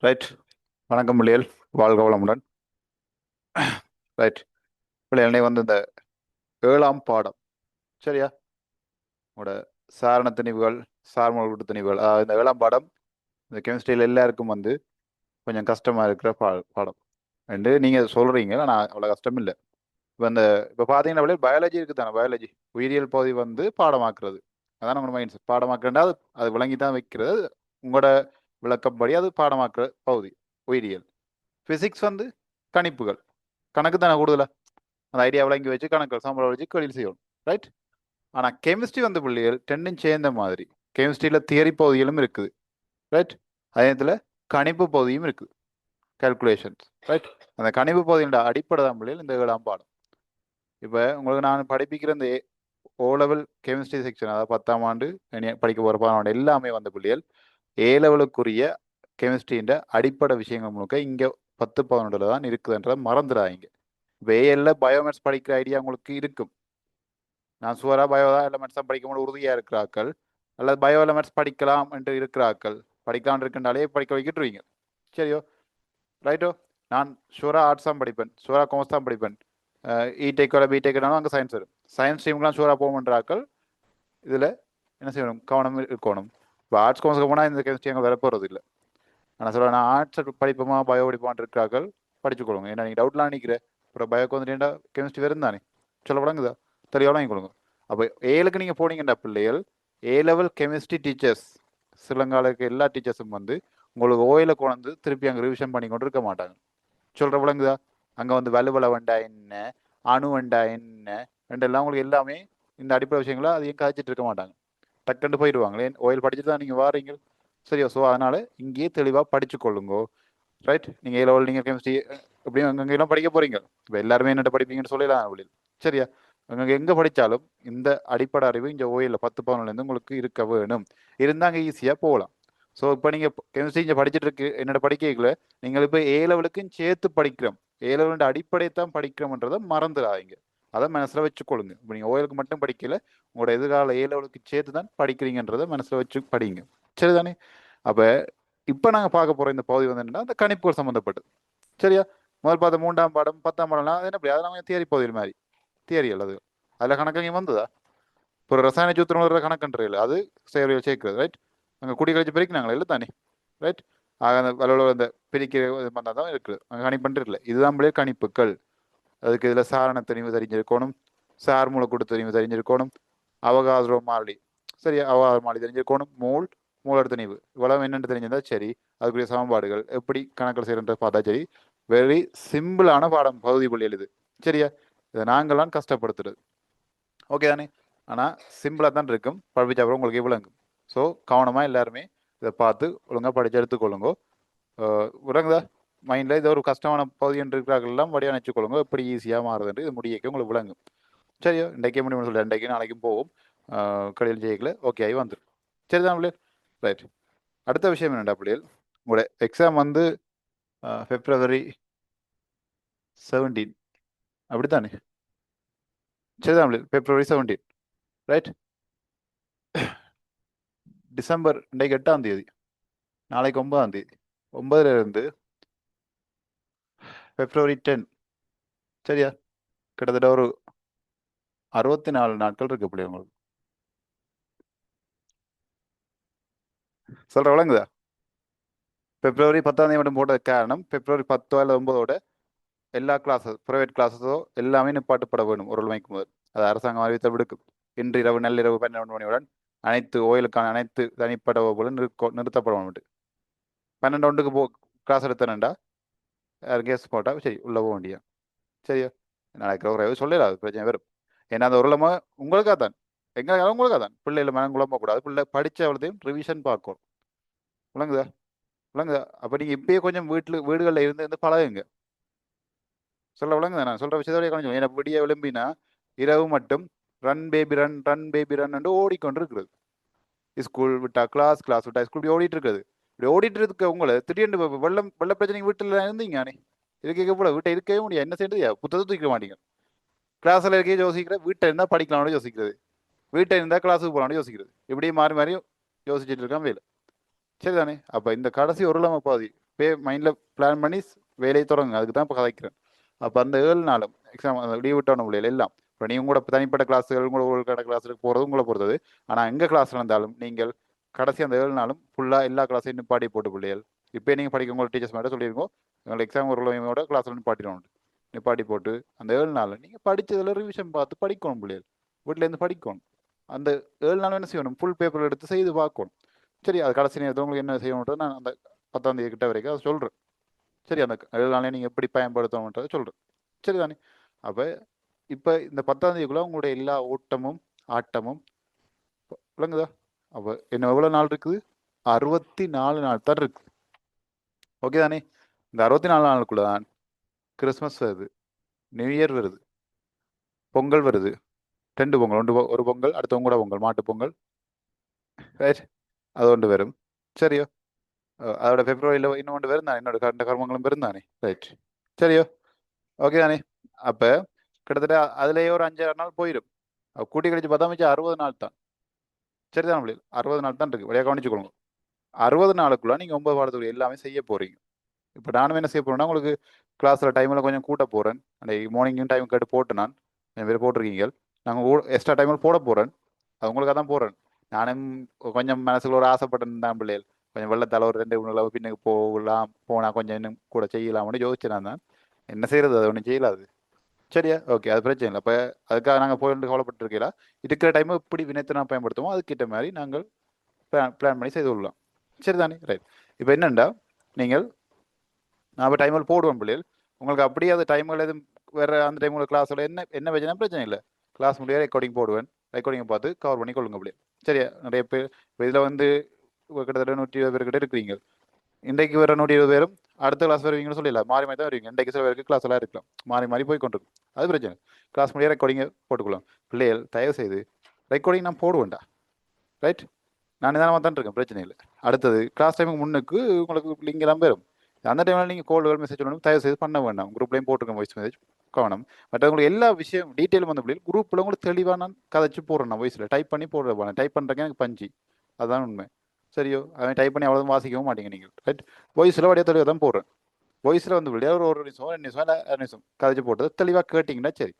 Right. வணக்கம் பிள்ளைகள். வாழ்க வளமுடன். ரைட். பிள்ளைகள் இன்னைக்கு வந்து இந்த 7ஆம் பாடம். சரியா? உங்களோட சாரண திணிவுகள், சார்மூல திணிவுகள், இந்த 7ஆம் பாடம் இந்த கெமிஸ்ட்ரியில் எல்லாருக்கும் வந்து கொஞ்சம் கஷ்டமா இருக்கிற பாடம் என்று நீங்க சொல்றீங்க. ஆனால் அவ்வளோ கஷ்டம் இல்லை. இப்போ பார்த்தீங்கன்னா பிள்ளைகள் பயாலஜி இருக்கு தானே, பயாலஜி உயிரியல் பகுதி வந்து பாடமாக்குறது. அதான் உங்களோட மைண்ட் செட். பாடமாக்குறா அது விளங்கி தான் வைக்கிறது. உங்களோட விளக்கப்படி அது பாடமாக்குற பகுதி உயிரியல். பிசிக்ஸ் வந்து கணிப்புகள், கணக்கு தானே கூடுதலா. அந்த ஐடியா விளங்கி வச்சு கணக்கு சம்பளம் வச்சு தொழில் செய்யணும். ரைட். ஆனால் கெமிஸ்ட்ரி வந்து பிள்ளைகள் டென்னும் சேர்ந்த மாதிரி கெமிஸ்ட்ரியில் தியரி பகுதிகளும் இருக்குது. ரைட். அதே நேரத்தில் கணிப்பு பகுதியும் இருக்குது, கால்குலேஷன்ஸ். ரைட். அந்த கணிப்பு பகுதியோட அடிப்படை தான் பிள்ளைகள் இந்த 7ஆம் பாடம். இப்போ உங்களுக்கு நான் படிப்பிக்கிற இந்த ஓ லெவல் கெமிஸ்ட்ரி செக்ஷன், அதாவது 10ஆம் ஆண்டு படிக்க போகிற பாடம் எல்லாமே வந்த பிள்ளைகள் ஏ லெவலுக்குரிய கெமிஸ்ட்ரின்ற அடிப்படை விஷயங்கள் முழுக்க இங்கே 10-11 தான் இருக்குதுன்றதை மறந்துடாதீங்க. இப்போ ஏஎல்ல பயோமேத்ஸ் படிக்கிற ஐடியா உங்களுக்கு இருக்கும். நான் சுவரா பயோ எலமெண்ட்ஸ் தான் படிக்க உறுதியாக இருக்கிறாக்கள், அல்லது பயோ எலமெண்ட்ஸ் படிக்கலாம் என்று இருக்கிறாக்கள், படிக்கலாம் இருக்குன்றாலே படிக்க வைக்கிட்டுருவீங்க. சரியோ? ரைட்டோ? நான் ஷூரா ஆர்ட்ஸ் தான் படிப்பேன், ஷூரா காமர்ஸ் தான் படிப்பேன், இடெக்கோட பிடெக்னாலும் அங்கே சயின்ஸ் வரும். சயின்ஸ் ஸ்ட்ரீம்லாம் ஷூரா போகணுன்றாக்கள் இதில் என்ன செய்யணும், கவனம் இருக்கணும். இப்போ ஆர்ட்ஸ் காமர்ஸுக்கு போனால் இந்த கெமிஸ்ட்ரி அங்கே வரப்போகிறது இல்லை. ஆனால் சொல்ல நான் ஆர்ட்ஸ் படிப்போமா பயோ படிப்பான் இருக்கிறாக்கள் படிச்சுக்கொள்ளுங்க. ஏன்னா நீங்கள் டவுட்லாம் நினைக்கிறேன். அப்புறம் பயோக்கு வந்துட்டேன்டா கெமிஸ்ட்ரி வரும் தானே, சொல்ல வழங்குதா, தெளிவாக வாங்கிக்கொள்ளுங்க. அப்போ ஏழுக்கு நீங்கள் போனீங்கடா பிள்ளைகள், ஏ லெவல் கெமிஸ்ட்ரி டீச்சர்ஸ் ஸ்ரீலங்காவில் இருக்க எல்லா டீச்சர்ஸும் வந்து உங்களுக்கு ஓயில கொண்டு திருப்பி அங்கே ரிவிஷன் பண்ணி கொண்டு இருக்க மாட்டாங்க. சொல்கிற விளங்குதா? அங்கே வந்து வலுவல வண்டா என்ன, அணு வண்டா என்ன ரெண்டெல்லாம் உங்களுக்கு எல்லாமே இந்த அடிப்படை விஷயங்களா அதையும் கதைச்சிட்டு இருக்க மாட்டாங்க. டக்குன்னு போயிடுவாங்களே, ஓயில் படிச்சுட்டு தான் நீங்கள் வாரீங்க. சரியா? ஸோ அதனால் இங்கேயே தெளிவாக படிச்சு கொள்ளுங்கோ. ரைட். நீங்கள் ஏ லெவல் நீங்கள் கெமிஸ்ட்ரி எப்படியும் அங்கங்கெல்லாம் படிக்க போகிறீங்க. இப்போ எல்லாருமே என்னட்ட படிப்பீங்கன்னு சொல்லலாம் அவளில். சரியா? அங்கே எங்கே படித்தாலும் இந்த அடிப்படை அறிவு இங்கே ஓயில் 10-11 உங்களுக்கு இருக்க வேணும். இருந்தால் அங்கே ஈஸியாக போகலாம். ஸோ இப்போ நீங்கள் கெமிஸ்ட்ரி இங்கே படிச்சுட்டு இருக்கு என்னோட படிக்கல, நீங்கள் இப்போ ஏ லெவலுக்கும் சேர்த்து படிக்கிறோம். ஏ லெவலோட அடிப்படை தான் படிக்கிறோம்ன்றதை மறந்துடாதீங்க. அதை மனசில் வச்சுக்கொள்ளுங்க. இப்போ நீங்கள் ஓயலுக்கு மட்டும் படிக்கல, உங்களோட எதிர்கால ஏ லெவலுக்கு சேர்த்து தான் படிக்கிறீங்கன்றதை மனசில் வச்சு படிங்க. சரிதானே? அப்போ இப்போ நாங்கள் பார்க்க போகிற இந்த பகுதி வந்து என்னன்னா அந்த கணிப்புகள் சம்மந்தப்பட்டது. சரியா? முதல் பார்த்த 3ஆம் பாடம் 10ஆம் பாடம்லாம் அது என்ன அப்படி அதெல்லாம் தியரி பகுதி மாதிரி தியரி அல்லது அதில் கணக்கு வந்ததா? இப்போ ரசாயன சூத்திரம் கணக்குன்றது அது செயலில் சேர்க்கிறது. ரைட். அங்கே குடி கழிச்சு பிரிக்கிறாங்களே இல்லை தானே? ரைட். அந்த வலுவில் அந்த பிரிக்கிற பண்ணால் தான் இருக்குது. அங்கே கணிப்புன்ட்டு இல்லை. இதுதான் பிள்ளைய கணிப்புகள். அதுக்கு இதில் சாரண தெளிவு தெரிஞ்சிருக்கணும், சார் மூலக்கூட்டு தெளிவு தெரிஞ்சிருக்கணும், அவகாச மாறிலி. சரியா? அவகாச மாறிலி தெரிஞ்சிருக்கணும், மூலர் திணிவு இவ்வளவு என்னென்னு தெரிஞ்சிருந்தா சரி. அதுக்குரிய சமன்பாடுகள் எப்படி கணக்கில் செய்யறன்ற பார்த்தா சரி. வெரி சிம்பிளான பாடம் பகுதி புள்ளி எழுது. சரியா? இதை நாங்களாம் கஷ்டப்படுத்துறது. ஓகே தானே? ஆனால் சிம்பிளாக தான் இருக்கும். படிச்ச அப்புறம் உங்களுக்கு விளங்கும். ஸோ கவனமாக எல்லாருமே இதை பார்த்து ஒழுங்காக படித்து எடுத்துக்கொள்ளுங்க. விளங்குதா? மைண்டில் இது ஒரு கஷ்டமான பகுதி என்று இருக்கிறார்கள்லாம் வடிவா நினச்சிக்கொள்ளுங்க. எப்படி ஈஸியாக மாறுதுன்ட்டு இது முடியக்க உங்களுக்கு விளங்கும். சரியோ? இன்றைக்கே முடியும்னு சொல்லி இன்றைக்கு நாளைக்கும் போவோம். கடையில் ஜெயிக்கல ஓகே ஆகி வந்துடும். சரிதான் பிள்ளைகள்? ரைட். அடுத்த விஷயம் என்னடா பிள்ளைகள், உங்களோட எக்ஸாம் வந்து February 17 அப்படித்தானே? சரிதான் பிள்ளைகள், February 17. ரைட். டிசம்பர் இன்றைக்கு 8ஆம் தேதி, நாளைக்கு 9ஆம் தேதி. 9ல இருந்து February 10. சரியா? கிட்டத்தட்ட ஒரு 64 நாட்கள் இருக்கு பிள்ளை உங்களுக்கு. சொல்ற விளங்குதா? February 10ஆம் தேதி மட்டும் போட்ட காரணம் February 10 அல்லது 9ஓட எல்லா கிளாஸஸ் ப்ரைவேட் கிளாஸஸோ எல்லாமே நிப்பாட்டுப்பட வேணும் ஒரு மணிக்கு முதல். அது அரசாங்கம் அறிவித்த விடுக்கும். இன்று இரவு நள்ளிரவு 12 மணியுடன் அனைத்து ஓயிலுக்கான அனைத்து தனிப்பட்ட வகுப்புகளும் நிறுத்தப்பட வேண்டும். 12 போ கிளாஸ் எடுத்தனண்டா கேஸ் போட்டா சரி உள்ள போக வேண்டிய. சரியா? நடக்கிற ஒரு சொல்லலாது பிரச்சனை வரும். ஏன்னா அந்த உருளமா உங்களுக்காக தான், எங்க உங்களுக்காக தான். பிள்ளைகளை மனம் குழம்ப கூடாது. பிள்ளை படிச்ச அவ்வளோத்தையும் ரிவிஷன் பார்க்கணும். விளங்குதா? விளங்குதா? அப்போ நீங்கள் இப்பயே கொஞ்சம் வீடுகளில் இருந்து பழகுங்க. சொல்ல விளங்குதா? நான் சொல்ற விஷயத்தோட கொஞ்சம் ஏன்னா விடிய விளம்பினா இரவு மட்டும் run baby run run baby run ஓடிக்கொண்டு இருக்கிறது. ஸ்கூல் விட்டா கிளாஸ், கிளாஸ் விட்டா ஸ்கூல் இப்படி ஓடிட்டு இருக்குது. இப்படி ஓடிட்டு இருக்க உங்களை திடீர்னு வெள்ள பிரச்சனை வீட்டில் இருந்தீங்க நானே இருக்க போல வீட்டை இருக்கவே முடியாது. என்ன செய்யறது? புத்தகத்தை தூக்க மாட்டீங்க. கிளாஸ்ல இருக்கே யோசிக்கிற, வீட்டை இருந்தால் படிக்கலாம்னு யோசிக்கிறது, வீட்டை இருந்தால் கிளாஸுக்கு போகலான்னு யோசிக்கிறது, இப்படியே மாறி மாறி யோசிச்சுட்டு இருக்கான் வேலை. சரிதானே? அப்போ இந்த கடைசி ஒரு பாதி மைண்டில் பிளான் பண்ணி வேலையை தொடங்குங்க. அதுக்கு தான் இப்போ கதைக்கிறேன். அப்போ அந்த 7 நாளும் எக்ஸாம் லீவ் விட்டோன்னு முடியல எல்லாம். இப்போ நீங்கள் கூட தனிப்பட்ட கிளாஸுகள் உங்களோட ஒரு கடை கிளாஸுக்கு போகிறது உங்களை பொறுத்தது. ஆனால் எங்கள் கிளாஸில் இருந்தாலும் நீங்கள் கடைசி அந்த 7 நாளும் ஃபுல்லாக எல்லா கிளாஸையும் நிப்பாட்டி போட்டு பிள்ளைகள். இப்போ நீங்கள் படிக்க உங்கள் டீச்சர்ஸ் மட்டும் சொல்லியிருக்கோம், எங்களை எக்ஸாம் ஒரு கிளாஸில் நிப்பாட்டிடணும். நிப்பாட்டி போட்டு அந்த 7 நாளில் நீங்கள் படித்ததில் ரிவிஷன் பார்த்து படிக்கணும் பிள்ளைகள். வீட்டிலேருந்து படிக்கணும். அந்த 7 நாள் என்ன செய்யணும், ஃபுல் பேப்பர் எடுத்து செய்து பார்க்கணும். சரி, அது கடைசி நேரத்தில் உங்களுக்கு என்ன செய்யணுன்றது நான் அந்த 10ஆம் தேதி கிட்ட வரைக்கும் அதை சொல்கிறேன். சரி, அந்த 7 நாளையும் நீங்கள் எப்படி பயன்படுத்தணுன்றதை சொல்கிறேன். சரி தானே? அப்போ இப்போ இந்த 10ஆம் தேதிக்குள்ளே உங்களுடைய எல்லா ஓட்டமும் ஆட்டமும் விளங்குதா? அப்போ என்ன எவ்வளோ நாள் இருக்குது? 64 நாள் தான் இருக்குது. ஓகே தானே? இந்த 64 நாளுக்குள்ள தான் கிறிஸ்மஸ் வருது, நியூ இயர் வருது, பொங்கல் வருது. 2 பொங்கல், ஒரு பொங்கல், அடுத்தவங்க கூட பொங்கல், மாட்டு பொங்கல். ரைட், அது ஒன்று வரும். சரியோ? அதோட பிப்ரவரியில் இன்னொன்று வரும் தானே, என்னோட கண்ட கர்மங்களும் வரும் தானே. ரைட், சரியோ? ஓகே தானே? அப்போ கிட்டத்தட்ட அதுலேயே ஒரு 5-6 நாள் போயிடும். கூட்டி கழிச்சு பார்த்தா மிச்சம் 60 நாள் தான். சரிதான் பிள்ளைகள், 60 நாள் தான் இருக்குது. வழியாக கவனிச்சுக்கொள்ளுங்க. 60 நாளுக்குள்ள நீங்கள் 9 பாடத்துக்கு எல்லாமே செய்ய போகிறீங்க. இப்போ நானும் என்ன செய்ய போகிறேன்னா, உங்களுக்கு கிளாஸில் டைமில் கொஞ்சம் கூட்ட போகிறேன். அன்றைக்கு மார்னிங் டைம் கேட்டு போட்டு நான் என் பேர் போட்டிருக்கீங்க. நாங்கள் எக்ஸ்ட்ரா டைமில் போட போகிறேன். அது உங்களுக்காக தான் போகிறேன். நானும் கொஞ்சம் மனசுல ஒரு ஆசைப்பட்டேன் தான் பிள்ளைகள். கொஞ்சம் வெள்ளத்தால் ஒரு 2 பின்னுக்கு போகலாம், போனால் கொஞ்சம் இன்னும் கூட செய்யலாம்னு யோசிச்சேன் தான். என்ன செய்யறது, அது ஒன்றும் செய்யலாது. சரியா? ஓகே, அது பிரச்சனை இல்லை. அப்போ அதுக்காக நாங்கள் போயிட்டு கவலைப்பட்டுருக்கீங்களா? இருக்கிற டைமை இப்படி வினைத்து நான் பயன்படுத்துவோம், அதுக்கிட்ட மாதிரி நாங்கள் பிளான் பண்ணி செய்து கொள்ளலாம். சரிதானே? ரைட். இப்போ என்னண்டா, நீங்கள் நான் இப்போ டைமில் போடுவேன் பிள்ளைகள். உங்களுக்கு அப்படியே அது டைமில் எதுவும் வேறு அந்த டைமில் கிளாஸில் என்ன பிரச்சனை இல்லை. கிளாஸ் முடியாது ரெக்கார்டிங் போடுவேன். ரெக்கார்டிங்கை பார்த்து கவர் பண்ணி கொள்ளுங்க பிள்ளைகள். சரியா? நிறைய பேர் இப்போ இதில் வந்து கிட்டத்தட்ட 120 பேர் கிட்ட இருக்கிறீங்க. இன்றைக்கு வர 120 பேரும் அடுத்த கிளாஸ் வருவீங்கன்னு சொல்லல, மாறி மாறி தான் வருவீங்க. இன்றைக்கு சில பேருக்கு கிளாஸ் எல்லாம் இருக்கலாம், மாறி மாறி போய் கொண்டிருக்கும். அது பிரச்சனை. கிளாஸ் முடியாது ரெக்கார்டிங்கை போட்டுக்கலாம். பிள்ளைகள் தயவு செய்து ரெக்கார்டிங் நான் போடுவேன்டா. ரைட், நான் நிதானமாக தான் இருக்கேன், பிரச்சனை இல்லை. அடுத்தது கிளாஸ் டைமுக்கு முன்னுக்கு உங்களுக்கு லிங்க் எல்லாம் பேரும். அந்த டைமில் நீங்கள் கோல்டுகள் மெசேஜ் பண்ணணும், தயவு செய்து பண்ண வேண்டாம். குரூப்லேயும் போட்டுருக்கேன் வாய்ஸ் மெசேஜ், கவனம். மற்றவங்களுக்கு எல்லா விஷயம் டீட்டெயில் வந்த பிள்ளைகள் குரூப்பில் உங்களுக்கு தெளிவாக நான் கதைச்சு போடுறேன். நான் வாய்ஸில் டைப் பண்ணி போடுறேன். டைப் பண்ணுறேங்க எனக்கு பஞ்சு, அதுதான் உண்மை. சரியோ? அவன் டைப் பண்ணி அவ்வளோ வாசிக்கவும் மாட்டீங்க நீங்கள். ரைட், வாய்ஸில் வடிய தெளிவாக தான் போடுறேன். வாய்ஸில் வந்து பிள்ளையா ஒரு நிமிஷம் 2 நிமிஷம் 2 நிமிஷம் கதைச்சு போட்டது தெளிவாக கேட்டிங்கன்னா சரி.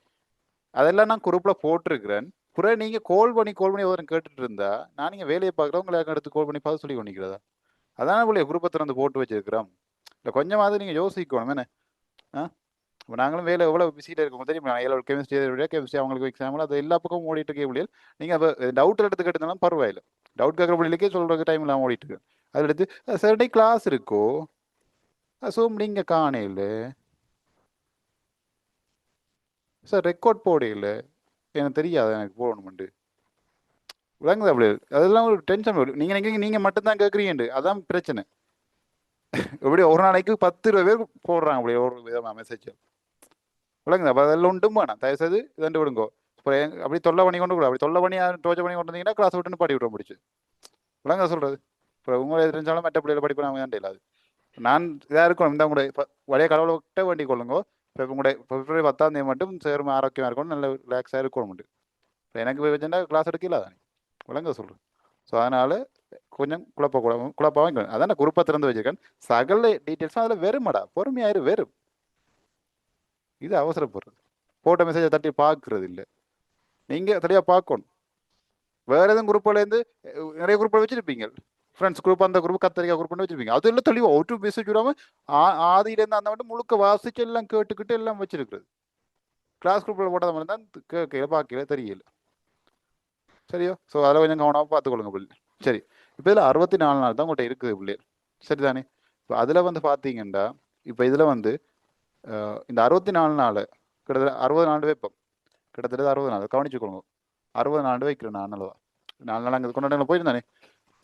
அதெல்லாம் நான் குரூப்பில் போட்டிருக்கிறேன். புறம் நீங்கள் கால் பண்ணி ஒவ்வொரு கேட்டுட்டு இருந்தா நான் நீங்கள் வேலையை பார்க்குறவங்களை எடுத்து கால் பண்ணி பார்த்து சொல்லி கொண்டிருக்கிறதா? அதான பிள்ளைய குரூப்பை திறந்து போட்டு வச்சிருக்கிறோம். இல்லை கொஞ்சமாவது நீங்கள் யோசிக்கணும் என்ன. இப்போ நாங்களும் வேலை எவ்வளோ பிஸியாக இருக்கோம் தெரியுமா? கெமிஸ்ட்ரி அவங்களுக்கு எக்ஸாம்பிள் அது எல்லா பக்கமும் ஓடிட்டு இருக்க பிள்ளைகள். நீங்கள் அப்போ டவுட் எடுத்து கேட்டதுனாலும் பரவாயில்லை. டவுட் கேட்குற பிள்ளைகளுக்கே சொல்கிறதுக்கு டைம் இல்லாமல் ஓடிட்டு இருக்கு. அதில் எடுத்து சாட்டர்டே கிளாஸ் இருக்கோ, சோம் நீங்கள் காணையில் சார் ரெக்கார்ட் போடையில் எனக்கு தெரியாது, எனக்கு போடணுமெண்டு விளங்குதா பிள்ளைகள். அதெல்லாம் ஒரு டென்ஷன் வரும். நீங்கள் நினைக்கிறீங்க நீங்கள் மட்டும்தான் கேட்குறீங்க, அதான் பிரச்சனை. எப்படி ஒரு நாளைக்கு 10-20 பேர் போடுறாங்க அப்படியே ஒரு விதமாக மெசேஜ் விளங்குதா? அப்போ அதெல்லாம் ஒன்றும் வேணாம், தயவுசெய்து இதண்டு விடுங்கோ. இப்போ அப்படி தொல்லை பண்ணி கொண்டு கூட அப்படி தொல்லை பண்ணி டோச்சர் பண்ணி கொண்டு வந்தீங்கன்னா கிளாஸ் விட்டுன்னு பாடி விட்ற முடிச்சு. விளங்க சொல்கிறது. இப்போ உங்களை தெரிஞ்சாலும் மற்ற பிள்ளைகளை படிப்பு தான் இல்லாது. நான் இதாக இருக்கணும், இந்த உங்களுடைய இப்போ வழிய கடவுள்கிட்ட வேண்டிக் கொள்ளுங்கோ. இப்போ உங்களுடைய பிப்ரவரி 10ஆம் தேதி மட்டும் சேரும் ஆரோக்கியமாக இருக்கணும், நல்ல ரிலாக்ஸாக இருக்கணும் உண்டு. இப்போ எனக்கு போய் வச்சுட்டா கிளாஸ் எடுக்கல தானே. விளங்க சொல்கிறேன். ஸோ அதனால் கொஞ்சம் குழப்பமாக அதான் நான் குரூப்பை திறந்து வச்சிருக்கேன். சகல டீட்டெயில்ஸும் அதில் வெறுமடா, பொறுமையாயிரு வெறும். இது அவசரப்படுறது, போட்ட மெசேஜை தட்டி பார்க்கறது இல்லை. நீங்கள் தெளிவாக பார்க்கணும். வேறு எதுவும் குரூப்லேருந்து நிறைய குரூப்பில் வச்சுருப்பீங்க, ஃப்ரெண்ட்ஸ் குரூப், அந்த குரூப் கத்தரிக்காய் குரூப்னு வச்சுருப்பீங்க. அது எல்லாம் தெளிவாக ஒரு மெசேஜ் விடாமல் ஆதியிலேருந்து அந்த மட்டும் முழுக்க வாசிச்சு எல்லாம் கேட்டுக்கிட்டு எல்லாம் வச்சிருக்கிறது. கிளாஸ் குரூப்பில் போட்டது மாதிரி தான் கேட்கல பார்க்கல தெரியல. சரியோ? ஸோ அதில் கொஞ்சம் கவனமாக பார்த்துக்கொள்ளுங்க பிள்ளை. சரி, இப்போ இதில் 64 நாள் தான் உங்கள்கிட்ட இருக்குது பிள்ளைகள். சரி தானே? இப்போ அதில் வந்து பார்த்தீங்கன்னா இப்போ இதில் வந்து இந்த 64 நாள் கிட்டத்தட்ட 60 நாள் வைப்போம். கிட்டத்தட்ட 60 நாள் கவனிச்சுக்கொள்ளுங்க. 60 நாள் வைக்கிறேன் நான். நல்லதான் 4 நாள் அங்கே கொண்டாட்டங்கள் போயிருந்தானே.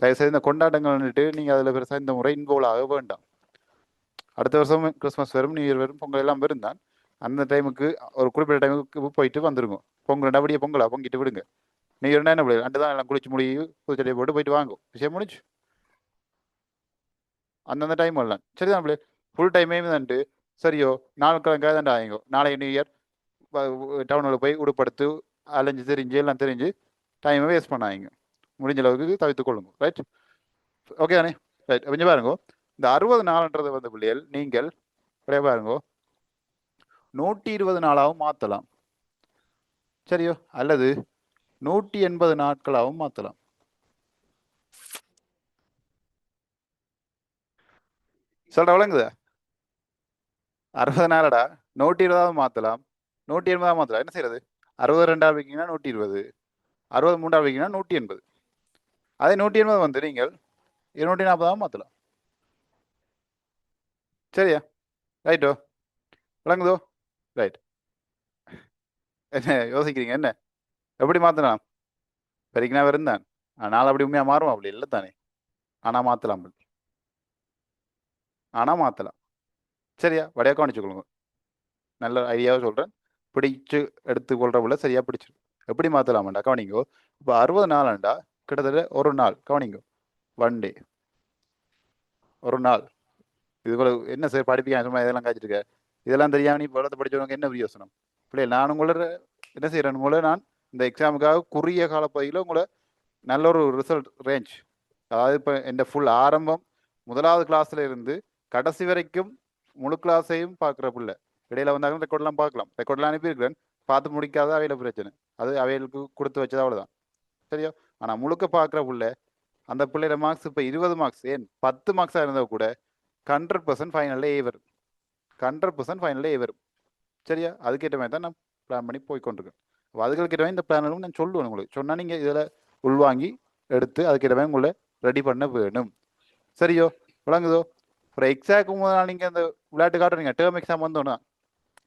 தயவுசெய்து இந்த கொண்டாட்டங்கள் வந்துட்டு நீங்கள் அதில் பெருசாக இந்த முறை இன்வால்வ் ஆக வேண்டாம். அடுத்த வருஷம் கிறிஸ்மஸ் வரும், நியூ இயர் வரும், பொங்கல் எல்லாம் வரும் தான். அந்த டைமுக்கு ஒரு குறிப்பிட்ட டைமுக்கு போயிட்டு வந்துருங்க. பொங்கல் அப்படியே பொங்கலா பொங்கிட்டு விடுங்க. நீ இருந்தா என்ன பிள்ளை 2 தான் எல்லாம் குளிச்சு முடி புதுச்செடியை போட்டு போயிட்டு வாங்கும், விஷயம் முடிஞ்சு. அந்தந்த டைம் வரலாம். சரிதான் பிள்ளை. ஃபுல் டைமே வந்துட்டு சரியோ? 4 கிழங்காக தான் ஆகிங்கோ. நாளைக்கு நியூ இயர் டவுனில் போய் உடுப்படுத்து அலைஞ்சு தெரிஞ்சு எல்லாம் தெரிஞ்சு டைமை வேஸ்ட் பண்ணாங்க. முடிஞ்ச அளவுக்கு தவிர்த்து கொள்ளுங்க. ரைட்? ஓகே தானே? ரைட், கொஞ்சம் பாருங்க. இந்த 60 நாள்ன்றது வந்து பிள்ளைகள் நீங்கள் பாருங்க 120 நாளாகவும் மாற்றலாம். சரியோ? அல்லது 180 நாட்களாகவும் மாற்றலாம். சொல்ற விளங்குதா? 60 நாளடா 120 மாற்றலாம், 180 மாற்றலாம். என்ன செய்யறது? 62 வைக்கிங்கன்னா 120, 63 வைக்கிங்கன்னா 180. அதே 180 வந்து நீங்கள் 240 மாற்றலாம். சரியா? ரைட்டோ? விளங்குதோ? ரைட். என்ன யோசிக்கிறீங்க? என்ன எப்படி மாற்றலாம்? பெருக்கினா இருந்தான் ஆனால் அப்படி உண்மையாக மாறும் அப்படி இல்லை தானே. ஆனால் மாற்றலாம், ஆனால் மாற்றலாம். சரியா? வடையாக கவனிச்சுக்கொள்ளுங்க. நல்ல ஐடியாவை சொல்கிறேன். பிடிச்சு எடுத்துக்கொள்றவுல சரியா பிடிச்சிடும். எப்படி மாற்றலாமாண்டா கவனிங்கோ. இப்போ 60 நாளாண்டா கிட்டத்தட்ட ஒரு நாள் கவனிங்கோ. 1 டே, ஒரு நாள். இதுக்குள்ள என்ன சார் படிப்பிக்க சும்மா இதெல்லாம் காய்ச்சிட்டு இருக்க? இதெல்லாம் தெரியாம நீ வளர்த்து படிச்சவங்க என்ன பிரயோசனம்? பிள்ளை நான் உங்களோட என்ன செய்யறேன்? உங்களை நான் இந்த எக்ஸாமுக்காக குறுகிய காலப்பகுதியில் உங்களை நல்ல ஒரு ரிசல்ட் ரேஞ்ச், அதாவது இப்போ என் ஃபுல் ஆரம்பம் 1வது கிளாஸ்ல இருந்து கடைசி வரைக்கும் முழு கிளாஸையும் பார்க்குற பிள்ளை. இடையில வந்தாலும் ரெக்கார்ட்லாம் பார்க்கலாம். ரெக்கார்ட்லாம் அனுப்பியிருக்கிறேன். பார்த்து முடிக்காத அவையில பிரச்சனை. அது அவைகளுக்கு கொடுத்து வச்சது அவ்வளோதான். சரியா? ஆனால் முழுக்க பார்க்குற பிள்ளை அந்த பிள்ளையோட மார்க்ஸ் இப்போ 20 மார்க்ஸ், ஏன் 10 மார்க்ஸாக இருந்தால் கூட 100% ஃபைனலில் ஏ வரும். 100% ஃபைனலில் ஏ வரும். சரியா? அதுக்கேற்ற மாதிரி தான் நான் பிளான் பண்ணி போய்கொண்டிருக்கேன். அதுக்கேற்ற மாதிரி இந்த பிளானும் நான் சொல்லுவேன் உங்களுக்கு. சொன்னால் நீங்கள் இதில் உள்வாங்கி எடுத்து அதுக்கேற்ற மாதிரி உங்களை ரெடி பண்ண வேணும். சரியோ? விளங்குதோ? ஒரு எக்ஸாமுக்கு முதல் நாள் நீங்கள் அந்த விளையாட்டு காட்டுறீங்க. டேர்ம் எக்ஸாம் வந்தோன்னா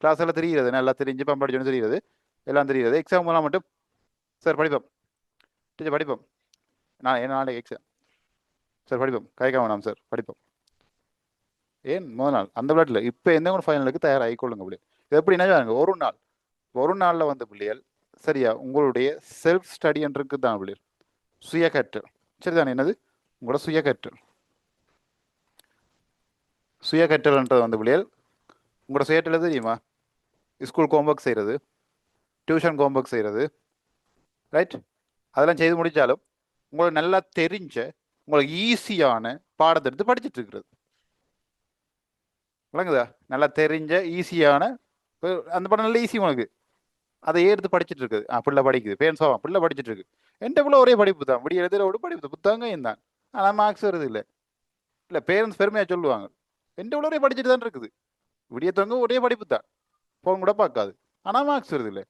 கிளாஸ் எல்லாம் தெரிகிறது, நல்லா தெரிஞ்சு படிச்சோன்னு தெரியுது, எல்லாம் தெரியுது. எக்ஸாம் முதல் மட்டும் சார் படிப்போம், டீச்சர் படிப்போம், நான் என்ன நாளைக்கு எக்ஸாம் சார் படிப்போம், கைக்கா வேணாம் சார் படிப்போம். ஏன் முதல் நாள் அந்த விளையாட்டில் இப்போ எந்த ஒரு ஃபைனலுக்கு தயாராகிக்கொள்ளுங்க பிள்ளை. இது எப்படின்னா ஒரு நாளில் வந்து பிள்ளைகள் சரியா உங்களுடைய செல்ஃப் ஸ்டடி என்று தான் பிள்ளைகள், சுய கற்றல். சரிதானே? என்னது உங்களோட சுய கற்றல். சுய கற்றல்ன்றது வந்து பிள்ளைகள் உங்களோட சுயற்றல் தெரியுமா? ஸ்கூல் ஹோம்ஒர்க் செய்கிறது, டியூஷன் ஹோம்ஒர்க் செய்கிறது, ரைட்? அதெல்லாம் செய்து முடித்தாலும் உங்களுக்கு நல்லா தெரிஞ்ச உங்களுக்கு ஈஸியான பாடத்தை எடுத்து படிச்சுட்டு இருக்கிறது. விளங்குதா? நல்லா தெரிஞ்ச ஈஸியான அந்த படம் நல்ல ஈஸி உனக்கு, அதை எடுத்து படிச்சுட்டு இருக்குது. பிள்ளை படிக்குது, பேன்ஸாவும் பிள்ளை படிச்சுட்டு இருக்கு. எந்த பிள்ளை ஒரே படிப்பு தான், விடிய எழுதுற ஒரு படிப்பு புத்தகம் தான், ஆனால் மார்க்ஸ் வருது இல்லை. இல்லை பேரண்ட்ஸ் பெருமையாக சொல்லுவாங்க, எந்த பிள்ளை ஒரே படிச்சுட்டு தான் இருக்குது, விடியத்தவங்க ஒரே படிப்பு தான், போன் கூட பார்க்காது, ஆனால் மார்க்ஸ் வருது இல்லை.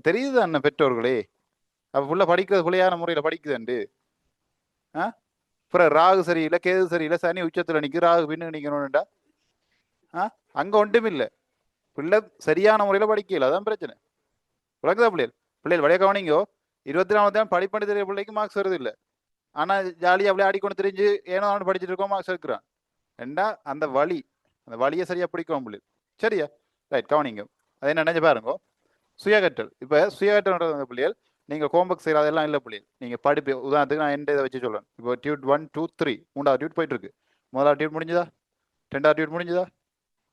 தெரியுது தானே பெற்றோர்களே. அப்போ பிள்ளை படிக்கிறது பிள்ளையான முறையில் படிக்குதுண்டு. அப்புறம் ராகு சரியில்லை, கேது சரியில்லை, சனி உச்சத்தில் நிற்கு, ராகு பின்னு நிற்கணும்டா. அங்கே ஒன்றும் இல்லை. பிள்ளை சரியான முறையில் படிக்கல, அதான் பிரச்சனை. விளக்குதா பிள்ளைகள்? பிள்ளைகள் வழியாக கவனிங்கோ. 24 தான் படிப்பண்ணி தெரிய பிள்ளைக்கு மார்க்ஸ் வருது இல்லை. ஆனால் ஜாலியாக அப்படியே ஆடிக்கொண்டு தெரிஞ்சு ஏனோ அவனு படிச்சுட்டு இருக்கோம், மார்க்ஸ் எடுக்கிறான். ஏண்டா அந்த வழியை சரியாக பிடிக்கும் பிள்ளைகள். சரியா? ரைட், கவனிங்க. அதை என்ன நினைச்சு பாருங்க. சுயகற்றல். இப்போ சுயகற்றல் பிள்ளைகள் நீங்கள் ஹோம்ஒர்க் செய்கிற அதெல்லாம் இல்லை பிள்ளைகள். நீங்கள் படிப்பு உதாரணத்துக்கு நான் எந்த இதை வச்சு சொல்கிறேன். இப்போ டியூட் 1, 2, 3 3வது டியூட் போயிட்டு இருக்கு. முதலாவது டியூட் முடிஞ்சுதா? 2வது டியூட் முடிஞ்சுதா?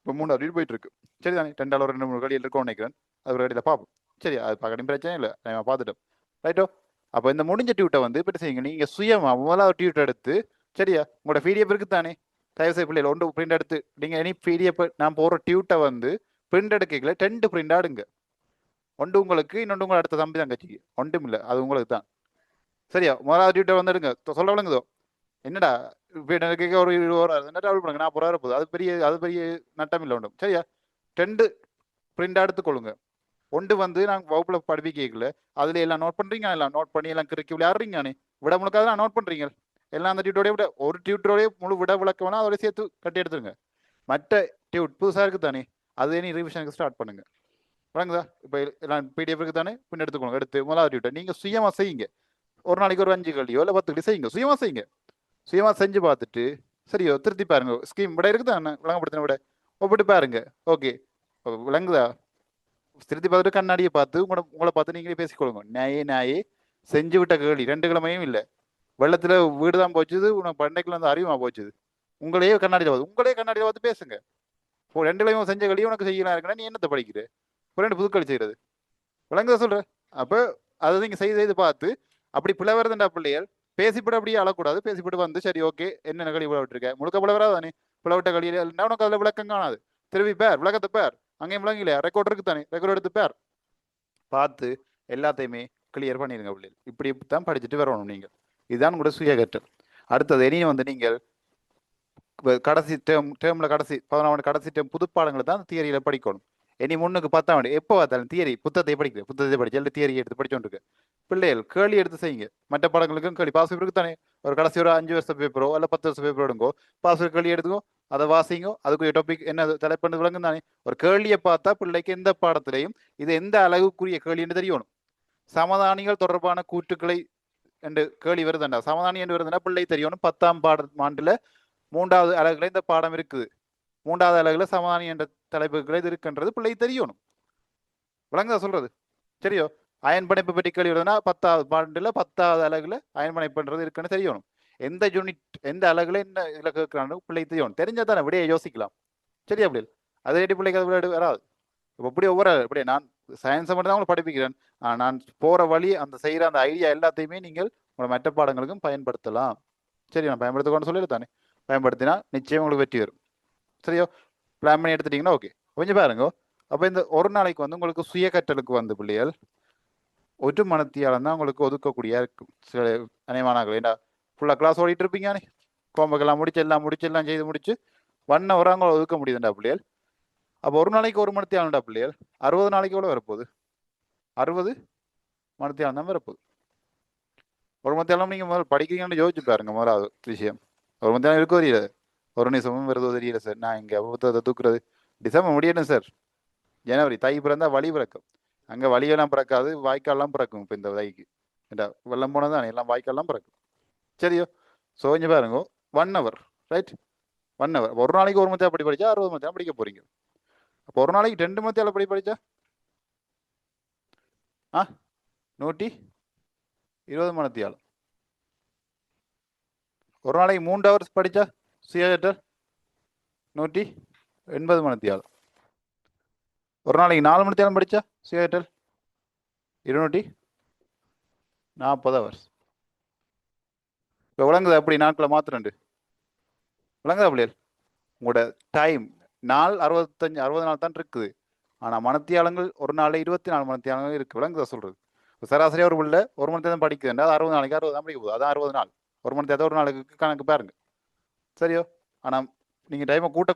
இப்போ 3வது டியூட் போயிட்டு இருக்கு. சரி தானே? 2 ஒரு 2 3 கடியில் இருக்கும்னு நினைக்கிறேன். அது ஒரு கடியில் பார்ப்போம். சரி, அது பார்க்கணும், பிரச்சனை இல்லை, நான் பார்த்துட்டோம். ரைட்டோ? அப்போ இந்த முடிஞ்ச டியூட்டை வந்து இப்போ செய்யுங்க. நீங்கள் சுயமாக முதலாவது டியூட் எடுத்து, சரியா, உங்களோட பிடிஎஃப் இருக்குது தானே, தயவுசெய்து பிள்ளைகள் ஒன்று பிரிண்ட் எடுத்து நீங்கள் எனி பிடிஎஃப் நான் போகிற டியூட்டை வந்து பிரிண்ட் எடுக்கல 2 பிரிண்ட் ஆடுங்க. ஒன்று உங்களுக்கு, இன்னொன்று உங்களை அடுத்த தம்பி தங்கச்சிக்கு. ஒன்றும் இல்லை, அது உங்களுக்கு தான். சரியா? முதலாவது டியூட்டை வந்து எடுங்க. சொல்ல விளங்குதோ? என்னடா இப்போ எனக்கு ஒரு 20 ரூபா டபுள் பண்ணுங்க, 40 ரூபா போகுது, அது பெரிய நட்டம் இல்லை ஒன்றும். சரியா? 2 பிரிண்ட் எடுத்துக்கொள்ளுங்க. ஒன்று வந்து நாங்கள் வகுப்பில் படிப்பிக்கல, அதில் எல்லாம் நோட் பண்ணுறீங்க, எல்லாம் நோட் பண்ணி எல்லாம் கிறுக்கி விளையாடுறீங்க, விட முழுக்க அதெல்லாம் நோட் பண்ணுறீங்க எல்லாம். அந்த டியூட்டோடைய விட ஒரு டியூட்டோடைய முழு விட விளக்க வேணா அதோட சேர்த்து கட்டி எடுத்துருங்க. மற்ற டியூட் புதுசாக இருக்குது தானே, அது நீ ரிவிஷனுக்கு ஸ்டார்ட் பண்ணுங்க. வழங்குதா? இப்போ எல்லாம் பிடிஎஃப் இருக்குது தானே, பின் எடுத்துக்கோங்க. எடுத்து முதலாவது டியூட்டை நீங்கள் சுயமாக செய்யுங்க. ஒரு நாளைக்கு ஒரு 5 கல்வியோ இல்லை 10 கல்வி செய்யுங்க. சுயமாக செய்யுங்க. சுயமாக செஞ்சு பார்த்துட்டு சரியோ திருத்தி பாருங்க. ஸ்கீம் விட இருக்குதா என்ன விளங்கப்படுத்தின விட ஒப்பிட்டு பாருங்க. ஓகே, விளங்குதா? திருத்தி பார்த்துட்டு கண்ணாடியை பார்த்து உங்களை பார்த்து நீங்களே பேசிக்கொள்ளுங்க. நாயே செஞ்சு விட்ட கேள்வி 2 கிழமையும் இல்லை. வெள்ளத்தில் வீடு தான் போச்சுது, உனக்கு பண்டைக்குள்ள வந்து அறிவுமா போச்சுது. உங்களையே கண்ணாடியில் பார்த்து பேசுங்க. இப்போ 2 கிழமையும் செஞ்ச கல்வி உனக்கு செய்யலாம் இருக்குன்னா நீ என்னத்தை படிக்கிற? 2 புதுக்களி செய்கிறது. விளங்குதா சொல்ற? அப்போ அதை நீங்கள் செய்து பார்த்து அப்படி பிள்ளை வருதுண்டா பிள்ளைகள் பேசிப்பட அப்படியே அழக்கூடாது. பேசிப்பட்டு வந்து சரி ஓகே என்ன களி விழா விட்டுருக்க முழுக்க போல வராதானே பிளவிட்ட களியில உனக்கு அதில் விளக்கம் காணாது. திரும்பி பேர் விளக்கத்தை பேர் அங்கேயும் விளங்கலையா ரெக்கார்ட் இருக்கு தானே ரெக்கார்ட் எடுத்து பேர் பார்த்து எல்லாத்தையுமே கிளியர் பண்ணிடுங்க பிள்ளைகள். இப்படி தான் படிச்சுட்டு வரணும் நீங்கள். இதுதான் கூட சுய கற்றல். அடுத்தது இனியும் வந்து நீங்கள் கடைசி டேர்ம்ல கடைசி 11 கடைசி டேர்ம் புது பாடங்களை தான் தியரியில படிக்கணும். இனி முன்னுக்கு 10 எப்போ பார்த்தாலும் தியரி புத்தகத்தை படிக்கிறேன் புத்தகத்தை படிச்சு இல்லை தியரி எடுத்து படிச்சோன்ருக்கு பிள்ளைகள் கேள்வி எடுத்து செய்யுங்க. மற்ற பாடங்களுக்கும் கேள்வி பாஸ் பேப்பருக்கு தானே ஒரு கடைசி ஒரு 5 வருஷ பேப்பரோ இல்லை 10 வருஷ பேப்பரோ எடுங்கோ பாஸ் பேப்பர் கேள்வி எடுத்துக்கோ அதை வாசிங்கோ அதுக்கு டாபிக் என்ன தலைப்பண்டு விளங்கும் தானே. ஒரு கேள்வியை பார்த்தா பிள்ளைக்கு எந்த பாடத்திலையும் இது எந்த அளவுக்குரிய கேள்வின்னு தெரியணும். சமதானிகள் தொடர்பான கூற்றுக்களை என்று கேள்வி வருதுண்டா சமதானி என்று வருதுன்னா பிள்ளை தெரியணும். 10ஆம் ஆண்டுல 3வது அலகுல இந்த பாடம் இருக்குது. 3வது அலகுல சமதானி என்ற தலைப்புகளை இது இருக்குன்றது பிள்ளை தெரியணும். விளங்குதா சொல்றது சரியோ. அயன் படைப்பு பற்றி கேள்வி வருதுன்னா 10வது பாண்டுல 10வது அலகுல அயன் படைப்புன்றது இருக்குன்னு தெரியணும். எந்த யூனிட் எந்த அலகுல என்ன இதுல கேட்கிறான்னு பிள்ளை தெரியணும். தெரிஞ்சா தானே விடையை யோசிக்கலாம். சரியா அப்படி அதே பிள்ளைக்கு அது விளையாடு வராது. இப்படி ஒவ்வொரு இப்படி நான் சயின்ஸை மட்டும் தான் உங்களுக்கு படிப்பிக்கிறேன். நான் போற வழி அந்த செய்யற அந்த ஐடியா எல்லாத்தையுமே நீங்கள் உங்களோட மற்ற பாடங்களுக்கும் பயன்படுத்தலாம். சரி நான் பயன்படுத்தக்கூடாதுன்னு சொல்லல தானே. பயன்படுத்தினா நிச்சயம் உங்களுக்கு வெற்றி வரும். சரியோ பிளான் பண்ணி எடுத்துட்டீங்கன்னா ஓகே. கொஞ்சம் பாருங்க. அப்போ இந்த ஒரு நாளைக்கு வந்து உங்களுக்கு சுய கற்றலுக்கு வந்து பிள்ளைகள் ஒரு மனத்தியாலம் தான் உங்களுக்கு ஒதுக்கக்கூடிய இருக்கும். சில அனைவானார்கள் ஏன்னா ஃபுல்லாக கிளாஸ் ஓடிட்டு இருப்பீங்க கோம்பக்கெல்லாம் முடிச்சு எல்லாம் செய்து முடிச்சு 1 hour அவங்க ஒதுக்க முடியுதுண்டா பிள்ளைகள். அப்போ ஒரு நாளைக்கு ஒரு மணித்தியாலம்டா பிள்ளைகள் 60 நாளைக்கு எவ்வளோ வரப்போகுது. 60 மணித்தியாலம் தான் வரப்போகுது. ஒரு மணித்தியாலம் நீங்கள் முதல்ல படிக்கிறீங்கன்னு யோசிச்சு பாருங்க. முதலாவது விஷயம் ஒரு மணித்தியாலம் இருக்க தெரியல ஒரு நிமிஷமும் வருதோ தெரியல சார். நான் இங்கே புத்தகத்தை தூக்குறது டிசம்பர் முடியணும் சார். ஜனவரி தை பிறந்தா வழி பிறக்கும். அங்கே வழியெல்லாம் பிறக்காது வாய்க்கால்லாம் பிறக்கும். இப்போ இந்த தைக்கு வெள்ளம் போனது தானே எல்லாம் வாய்க்கால்லாம் பிறக்கும். சரியோ சோஞ்சு பாருங்க 1 hour ரைட் 1 hour. ஒரு நாளைக்கு ஒரு மணித்தியாலம் படிச்சா 60 மணித்தியாலம் படிக்க போறீங்க. அப்போ ஒரு நாளைக்கு 2 மணித்தியாலம் படிச்சா 120 மணித்தியாலம். ஒரு நாளைக்கு 3 hours படிச்சா சுயகற்றல் 180 மணித்தியாலம். ஒரு நாளைக்கு 4 மணித்தியாலம் படிச்சா சுயகற்றல் 240 hours. இப்போ விளங்குது அப்படி நாட்களை மாத்திரண்டு விளங்குதா பிள்ளைகள். உங்களோட டைம் நாள் 60 நாள் தான் இருக்குது. ஆனால் மணித்தியாலங்கள் ஒரு நாளில் 24 மணித்தியாலங்கள் இருக்குது. விளங்குதா சொல்றது. சராசரியாக ஒரு பிள்ளை ஒரு மணி நேரம் படிக்குதுன்னா அது 60 நாளைக்கு 60 தான் படிக்க போகுது. அதான் 60 நாள். ஒரு மணி நேரத்தை ஒரு நாளுக்கு கணக்கு பாருங்க. சரியோ ஆனால் நீங்கள் டைமை கூட்ட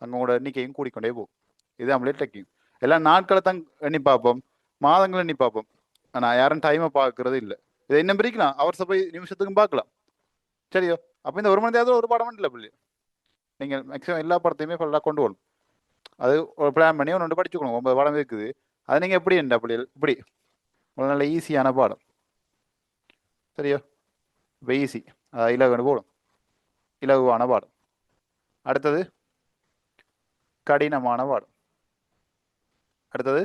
அங்கே உங்களோட எண்ணிக்கையும் கூடிக்கொண்டே போகும். இது நம்மளே டெக்கிங். எல்லாம் நாட்களை தான் எண்ணி பார்ப்போம் மாதங்கள் எண்ணி பார்ப்போம். ஆனால் யாரும் டைமை பார்க்கறது இல்லை. இதை இன்னும் பிரிக்கலாம் அவர் போய் நிமிஷத்துக்கும் பார்க்கலாம். சரியோ அப்போ இந்த ஒரு மணி நேரத்தில் ஒரு பாடம் இல்லை பிள்ளை. நீங்கள் மேக்ஸிமம் எல்லா படத்தையுமே ஃபுல்லாக கொண்டு போகணும். அது ஒரு பிளான் பண்ணி ஒன்று படிச்சுக்கணும். 9 பாடம் இருக்குது. அது நீங்கள் எப்படி என்ன பிள்ளைகள் இப்படி ஒரு நல்ல ஈஸியான பாடம். சரியோ இப்போ ஈஸி இலகுன்னு போடும் இலகுவான பாடம். அடுத்தது கடினமான பாடம். அடுத்தது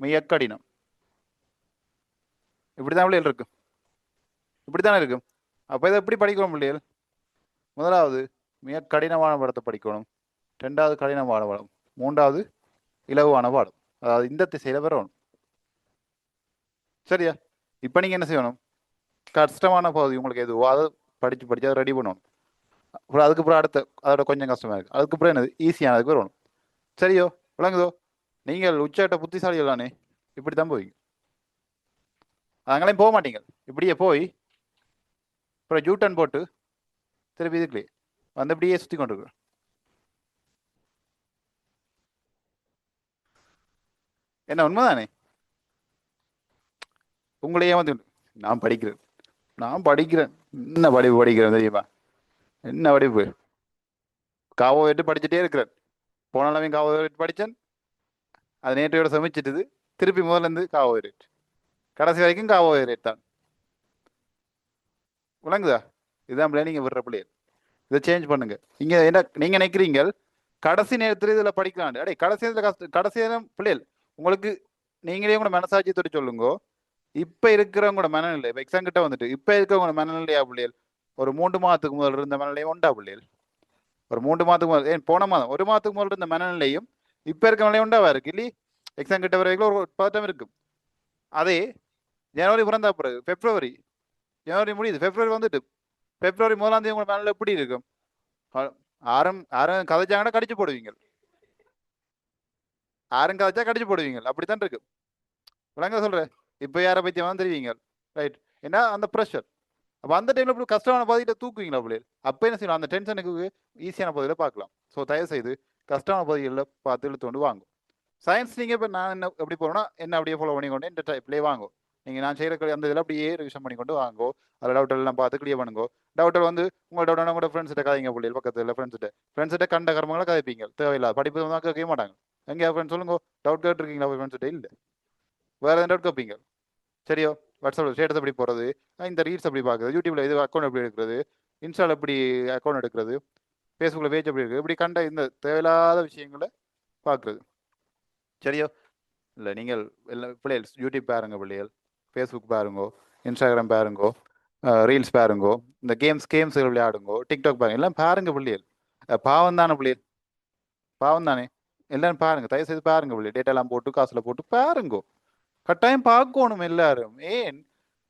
மிக கடினம். இப்படிதான் பிள்ளைகள் இருக்கும். இப்படித்தானே இருக்கும். அப்போ இதை எப்படி படிக்கணும் பிள்ளைகள். முதலாவது மிக கடினமான பாடத்தை படிக்கணும். 2வது கடினமான பாடம். 3வது இலகுவான பாடம். அதாவது இந்த திசையில வரணும். சரியா இப்போ நீங்கள் என்ன செய்யணும். கஷ்டமான பகுதி உங்களுக்கு எதுவோ அதை படித்து அதை ரெடி பண்ணணும். அப்புறம் அதுக்கப்புறம் அதோட கொஞ்சம் கஷ்டமாக இருக்குது. அதுக்கப்புறம் என்னது ஈஸியானதுக்கு வரணும். சரியோ விளங்குதோ. நீங்கள் உச்சட்ட புத்திசாலிகள் தானே. இப்படி தான் போவீங்க. அதங்களையும் போக மாட்டீங்க. இப்படியே போய் அப்புறம் ஜூட்டன் போட்டு திருப்பி இதுக்குள்ளே வந்து இப்படியே சுற்றி கொண்டு என்ன உண்மைதானே. உங்களையே வந்து நான் படிக்கிறேன் என்ன படிப்பு படிக்கிறேன் தெரியுமா. என்ன படிப்பு காவோ வெட்டு படிச்சுட்டே இருக்கிறேன். போனாலுமே காவோ வெட்டு படித்தேன். அது நேற்றையோட சமைச்சிட்டுது. திருப்பி முதல்ல இருந்து காவோ ரேட் கடைசி வரைக்கும் காவோ ரேட் தான். விளங்குதா. இதுதான் பிள்ளை நீங்கள் விடுற பிள்ளைகள். இதை சேஞ்ச் பண்ணுங்க. இங்கே என்ன நீங்கள் நினைக்கிறீங்க கடைசி நேரத்தில் இதில் படிக்கலாம். அடே கடைசி நேரத்தில் கடைசி நேரம் பிள்ளைகள் உங்களுக்கு நீங்களே உங்களோட மனசாட்சியத்தோடு சொல்லுங்க. இப்போ இருக்கிறவங்களோட மனநிலை இப்போ எக்ஸாம் கிட்ட வந்துட்டு இப்போ இருக்கிறவங்களோட மனநிலையா பிள்ளைகள் ஒரு 3 மாதத்துக்கு முதல் இருந்த மனநிலையும் உண்டா பிள்ளைகள். ஒரு 3 மாதத்துக்கு முதல் போன மாதம் 1 மாதத்துக்கு முதல் இருந்த மனநிலையும் இப்போ இருக்க நிலையும் உண்டாவா இருக்கு இல்லையே. எக்ஸாம் கிட்ட வரைக்கும் ஒரு பதட்டம் இருக்கும். அதே ஜனவரி பிறந்தா பிறகு பிப்ரவரி ஜனவரி முடியுது, பிப்ரவரி வந்துட்டு. பிப்ரவரி 1 உங்க மேல எப்படி இருக்கும்? ஆரம் ஆரம் கதைச்சாங்கன்னா கடிச்சு போடுவீங்க. ஆரம் கதைச்சா கடிச்சு போடுவீங்க. அப்படித்தான் இருக்கு. விளங்க சொல்றேன். இப்போ யாரை பத்தி தெரிவிங்க. ரைட். ஏன்னா அந்த ப்ரெஷர். அப்போ அந்த டைம்ல இப்படி கஷ்டமான பகுதியில தூக்குவீங்களா பிள்ளைகள்? அப்போ என்ன செய்யணும்? அந்த டென்ஷனுக்கு ஈஸியான பகுதியில் பார்க்கலாம். ஸோ தயவு செய்து கஷ்டமான பகுதிகளில் பார்த்து இழுத்து கொண்டு வாங்கும். சயின்ஸ் நீங்கள் இப்போ நான் என்ன எப்படி போகிறோன்னா என்ன அப்படியே ஃபாலோ பண்ணிக்கொண்டு இந்த டைப்லேயே வாங்கும். நீங்கள் நான் செய்கிற அந்த இதில் அப்படியே ரிவிஷன் பண்ணிக்கொண்டு வாங்கோ. அதில் டவுட் எல்லாம் பார்த்து கிளியர் பண்ணுங்க. டவுட்டர் உங்கள் டவுட்டான கூட ஃப்ரெண்ட்ஸ்கிட்ட கதைங்க பிள்ளைகள் பக்கத்தில் ஃப்ரெண்ட்ஸ்கிட்ட கண்ட கர்மங்களை கதைப்பீங்க. தேவையில்லாத படிப்பு தான் கேட்க மாட்டாங்க. எங்கேயா ஃப்ரெண்ட்ஸ் சொல்லுங்க, டவுட் கேட்டுருக்கீங்களா ஃப்ரெண்ட்ஸ்கிட்ட? இல்லை. வேறு எதாவது டவுட் கேட்பீங்க. சரியோ? வாட்ஸ்அப்பில் ஸ்டேட்டஸ் எப்படி போகிறது, இந்த ரீல்ஸ் எப்படி பார்க்குறது, யூடியூப்ல இது அக்கௌண்ட் எப்படி எடுக்கிறது, இன்ஸ்டாவில் எப்படி அக்கௌண்ட் எடுக்கிறது, ஃபேஸ்புக்கில் பேஜ் எப்படி இருக்குது, இப்படி கண்ட இந்த தேவையில்லாத விஷயங்களை பார்க்குறது. சரியோ? இல்லை நீங்கள் எல்லாம் பிள்ளைகள் யூடியூப் பாருங்க, பிள்ளைகள் ஃபேஸ்புக் பாருங்கோ, இன்ஸ்டாகிராம் பாருங்கோ, ரீல்ஸ் பாருங்கோ, இந்த கேம்ஸ் விளையாடுங்கோ, டிக்டாக் பாருங்க, எல்லாம் பாருங்க பிள்ளைகள். பாவம் தானே பிள்ளைகள், பாவம் தானே. எல்லாரும் பாருங்க, தயவு செய்து பாருங்க பிள்ளைகள். டேட்டாலாம் போட்டு காசில் போட்டு பாருங்கோ. கட்டாயம் பார்க்கணும் எல்லாரும். ஏன்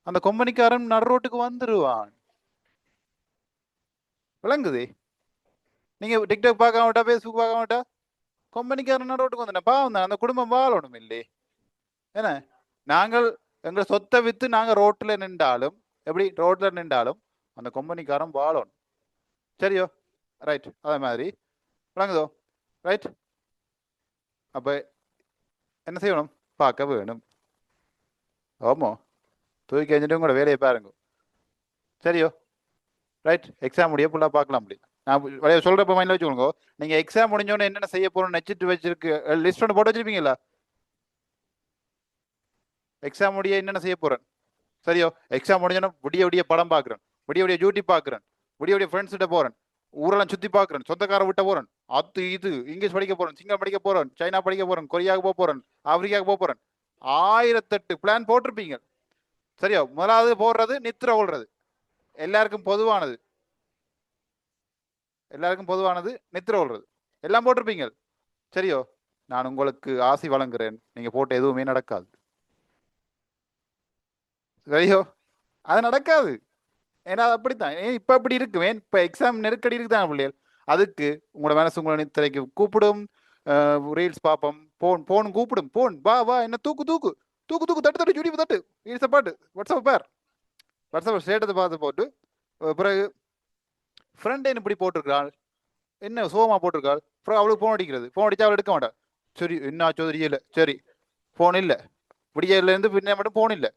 அந்த கொம்பனிக்காரன் நடு ரோட்டுக்கு வந்துருவான். விளங்குது? நீங்க டிக்டாக் பார்க்க மாட்டா, ஃபேஸ்புக் பார்க்க மாட்டா, கொம்பனிக்காரன் நடு ரோட்டுக்கு வந்துட்டேன். பாவம் தான், அந்த குடும்பம் வாழணும் இல்லே. என்ன நாங்கள் எங்களை சொத்தை வித்து நாங்க ரோட்ல நின்றாலும், எப்படி ரோட்ல நின்றாலும் அந்த கொம்பனிக்காரன் வாழணும். சரியோ? ரைட். அதே மாதிரி விளங்குதோ? ரைட். அப்ப என்ன செய்யணும்? பார்க்க வேணும். ஆமா, தூக்கி கழிஞ்சிட்டு உங்களோட வேலையை பாருங்க. சரியோ? ரைட். எக்ஸாம் முடிய ஃபுல்லாக பார்க்கலாம். அப்படி நான் சொல்கிறப்ப மைண்டில் வச்சுக்கோங்க. நீங்கள் எக்ஸாம் முடிஞ்சோன்னு என்னென்ன செய்ய போகிறோம்னு நெச்சிட்டு வச்சிருக்கு லிஸ்ட் ஒன்று போட்டு வச்சிருப்பீங்களா? எக்ஸாம் முடிய என்னென்ன செய்ய போகிறேன். சரியோ? எக்ஸாம் முடிஞ்சோன்னா விடிய படம் பார்க்குறேன், விடிய யூடியூப் பார்க்குறேன், விடிய ஃப்ரெண்ட்ஸ் கிட்ட போகிறேன், ஊரெல்லாம் சுற்றி பார்க்குறேன், சொந்தக்கார விட்ட போகிறேன், அது இது இங்கிலீஷ் படிக்க போகிறேன், சிங்களம் படிக்க போகிறேன், சைனா படிக்க போகிறேன், கொரியாவுக்கு போக போகிறேன், ஆப்பிரிக்காவுக்கு போக போகிறேன். 1008 பிளான் போட்டிருப்பீங்க. சரியோ? முதலாவது போடுறது நித்திர கொள்றது. எல்லாருக்கும் பொதுவானது, நித்திர கொள்றது. எல்லாம் போட்டிருப்பீங்க. சரியோ? நான் உங்களுக்கு ஆசை வழங்குறேன், நீங்க போட்ட எதுவுமே நடக்காது. சரியோ? அது நடக்காது. ஏன்னா அப்படித்தான். இப்ப அப்படி இருக்குவேன். இப்ப எக்ஸாம் நெருக்கடி இருக்குதான் பிள்ளைகள். அதுக்கு உங்களோட மனசு உங்களை நித்திரைக்கு கூப்பிடும். ரீல்ஸ் பார்ப்போம், போன் கூப்பிடும். போன் வா வா, என்ன தூக்கு தூக்கு தூக்கு தூக்கு, தட்டு தட்டு, யூடியூப் தட்டு, ரீல்ஸை பாட்டு, வாட்ஸ்அப் பேர், வாட்ஸ்அப் ஸ்டேட்டத்தை பார்த்து போட்டு பிறகு ஃப்ரெண்ட் என்ன இப்படி போட்டிருக்கிறாள், என்ன சோகமா போட்டிருக்காள், அப்புறம் அவளுக்கு ஃபோன் அடிக்கிறது. ஃபோன் அடிச்சா அவள் எடுக்க மாட்டாள். சரி என்ன ஆச்சோ தெரியல. சரி ஃபோன் இல்லை, விடியலேருந்து பின்ன மட்டும் ஃபோன் இல்லை.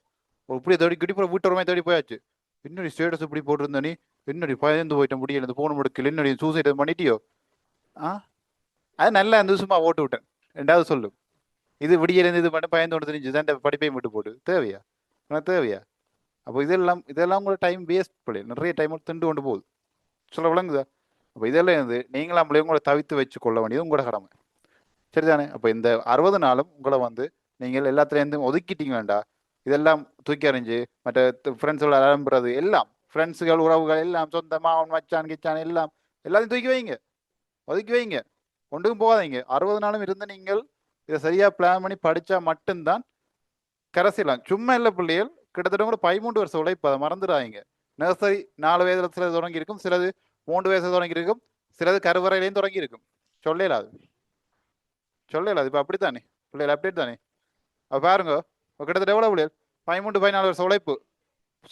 இப்படியே தேடி கிட்டி வீட்டு ஒரு தேடி போயாச்சு. என்னடி ஸ்டேட்டஸ் இப்படி போட்டிருந்த நீ, என்னடி பயந்து போயிட்டேன், முடியல, இந்த ஃபோன் முடுக்கல, என்னடி சூசைட் பண்ணிட்டியோ? ஆ, அது நல்லா இருந்தது, சும்மா ஓட்டு விட்டேன். ரெண்டாவது சொல்லு, இது விடியலேருந்து இது மட்டும் பயந்து ஒன்று தெரிஞ்சு தான் படிப்பையும் விட்டு போட்டு தேவையா? தேவையா? அப்போ இதெல்லாம் உங்களோட டைம் வேஸ்ட் பண்ணி நிறைய டைம் திண்டு கொண்டு போகுது. சொல்ல விளங்குதா? அப்போ இதெல்லாம் இருந்து நீங்களா உங்களை தவித்து வச்சு கொள்ள வேண்டியது உங்களோட கடமை. சரிதானே? அப்போ இந்த 60 நாளும் உங்களை நீங்கள் எல்லாத்துலேருந்து ஒதுக்கிட்டீங்க வேண்டா. இதெல்லாம் தூக்கி அறிஞ்சு மற்ற ஃப்ரெண்ட்ஸோட அலம்புறது எல்லாம், ஃப்ரெண்ட்ஸுகள் உறவுகள் எல்லாம், சொந்தமா அவன் மச்சான் கிச்சான் எல்லாம் எல்லாத்தையும் தூக்கி வைங்க, ஒதுக்கி வைங்க, கொண்டும் போகாதீங்க. 60 நாளும் இருந்து நீங்கள் இதை சரியா பிளான் பண்ணி படிச்சா மட்டும்தான் கரைசிடலாம். சும்மா இல்லை பிள்ளைகள், கிட்டத்தட்ட கூட 13 வருஷம் உழைப்பு, அதை மறந்துடாதீங்க. நர்சரி 4 வயதுல சிலது தொடங்கி இருக்கும், சிலது 3 வயசுல தொடங்கி இருக்கும், சிலது கருவறையிலையும் தொடங்கி இருக்கும். சொல்லலாது. இப்போ அப்படித்தானே பிள்ளைகள், அப்டேட் தானே. அப்போ பாருங்க, கிட்டத்தட்ட எவ்வளோ பிள்ளைகள் 13-14 வருஷம் உழைப்பு.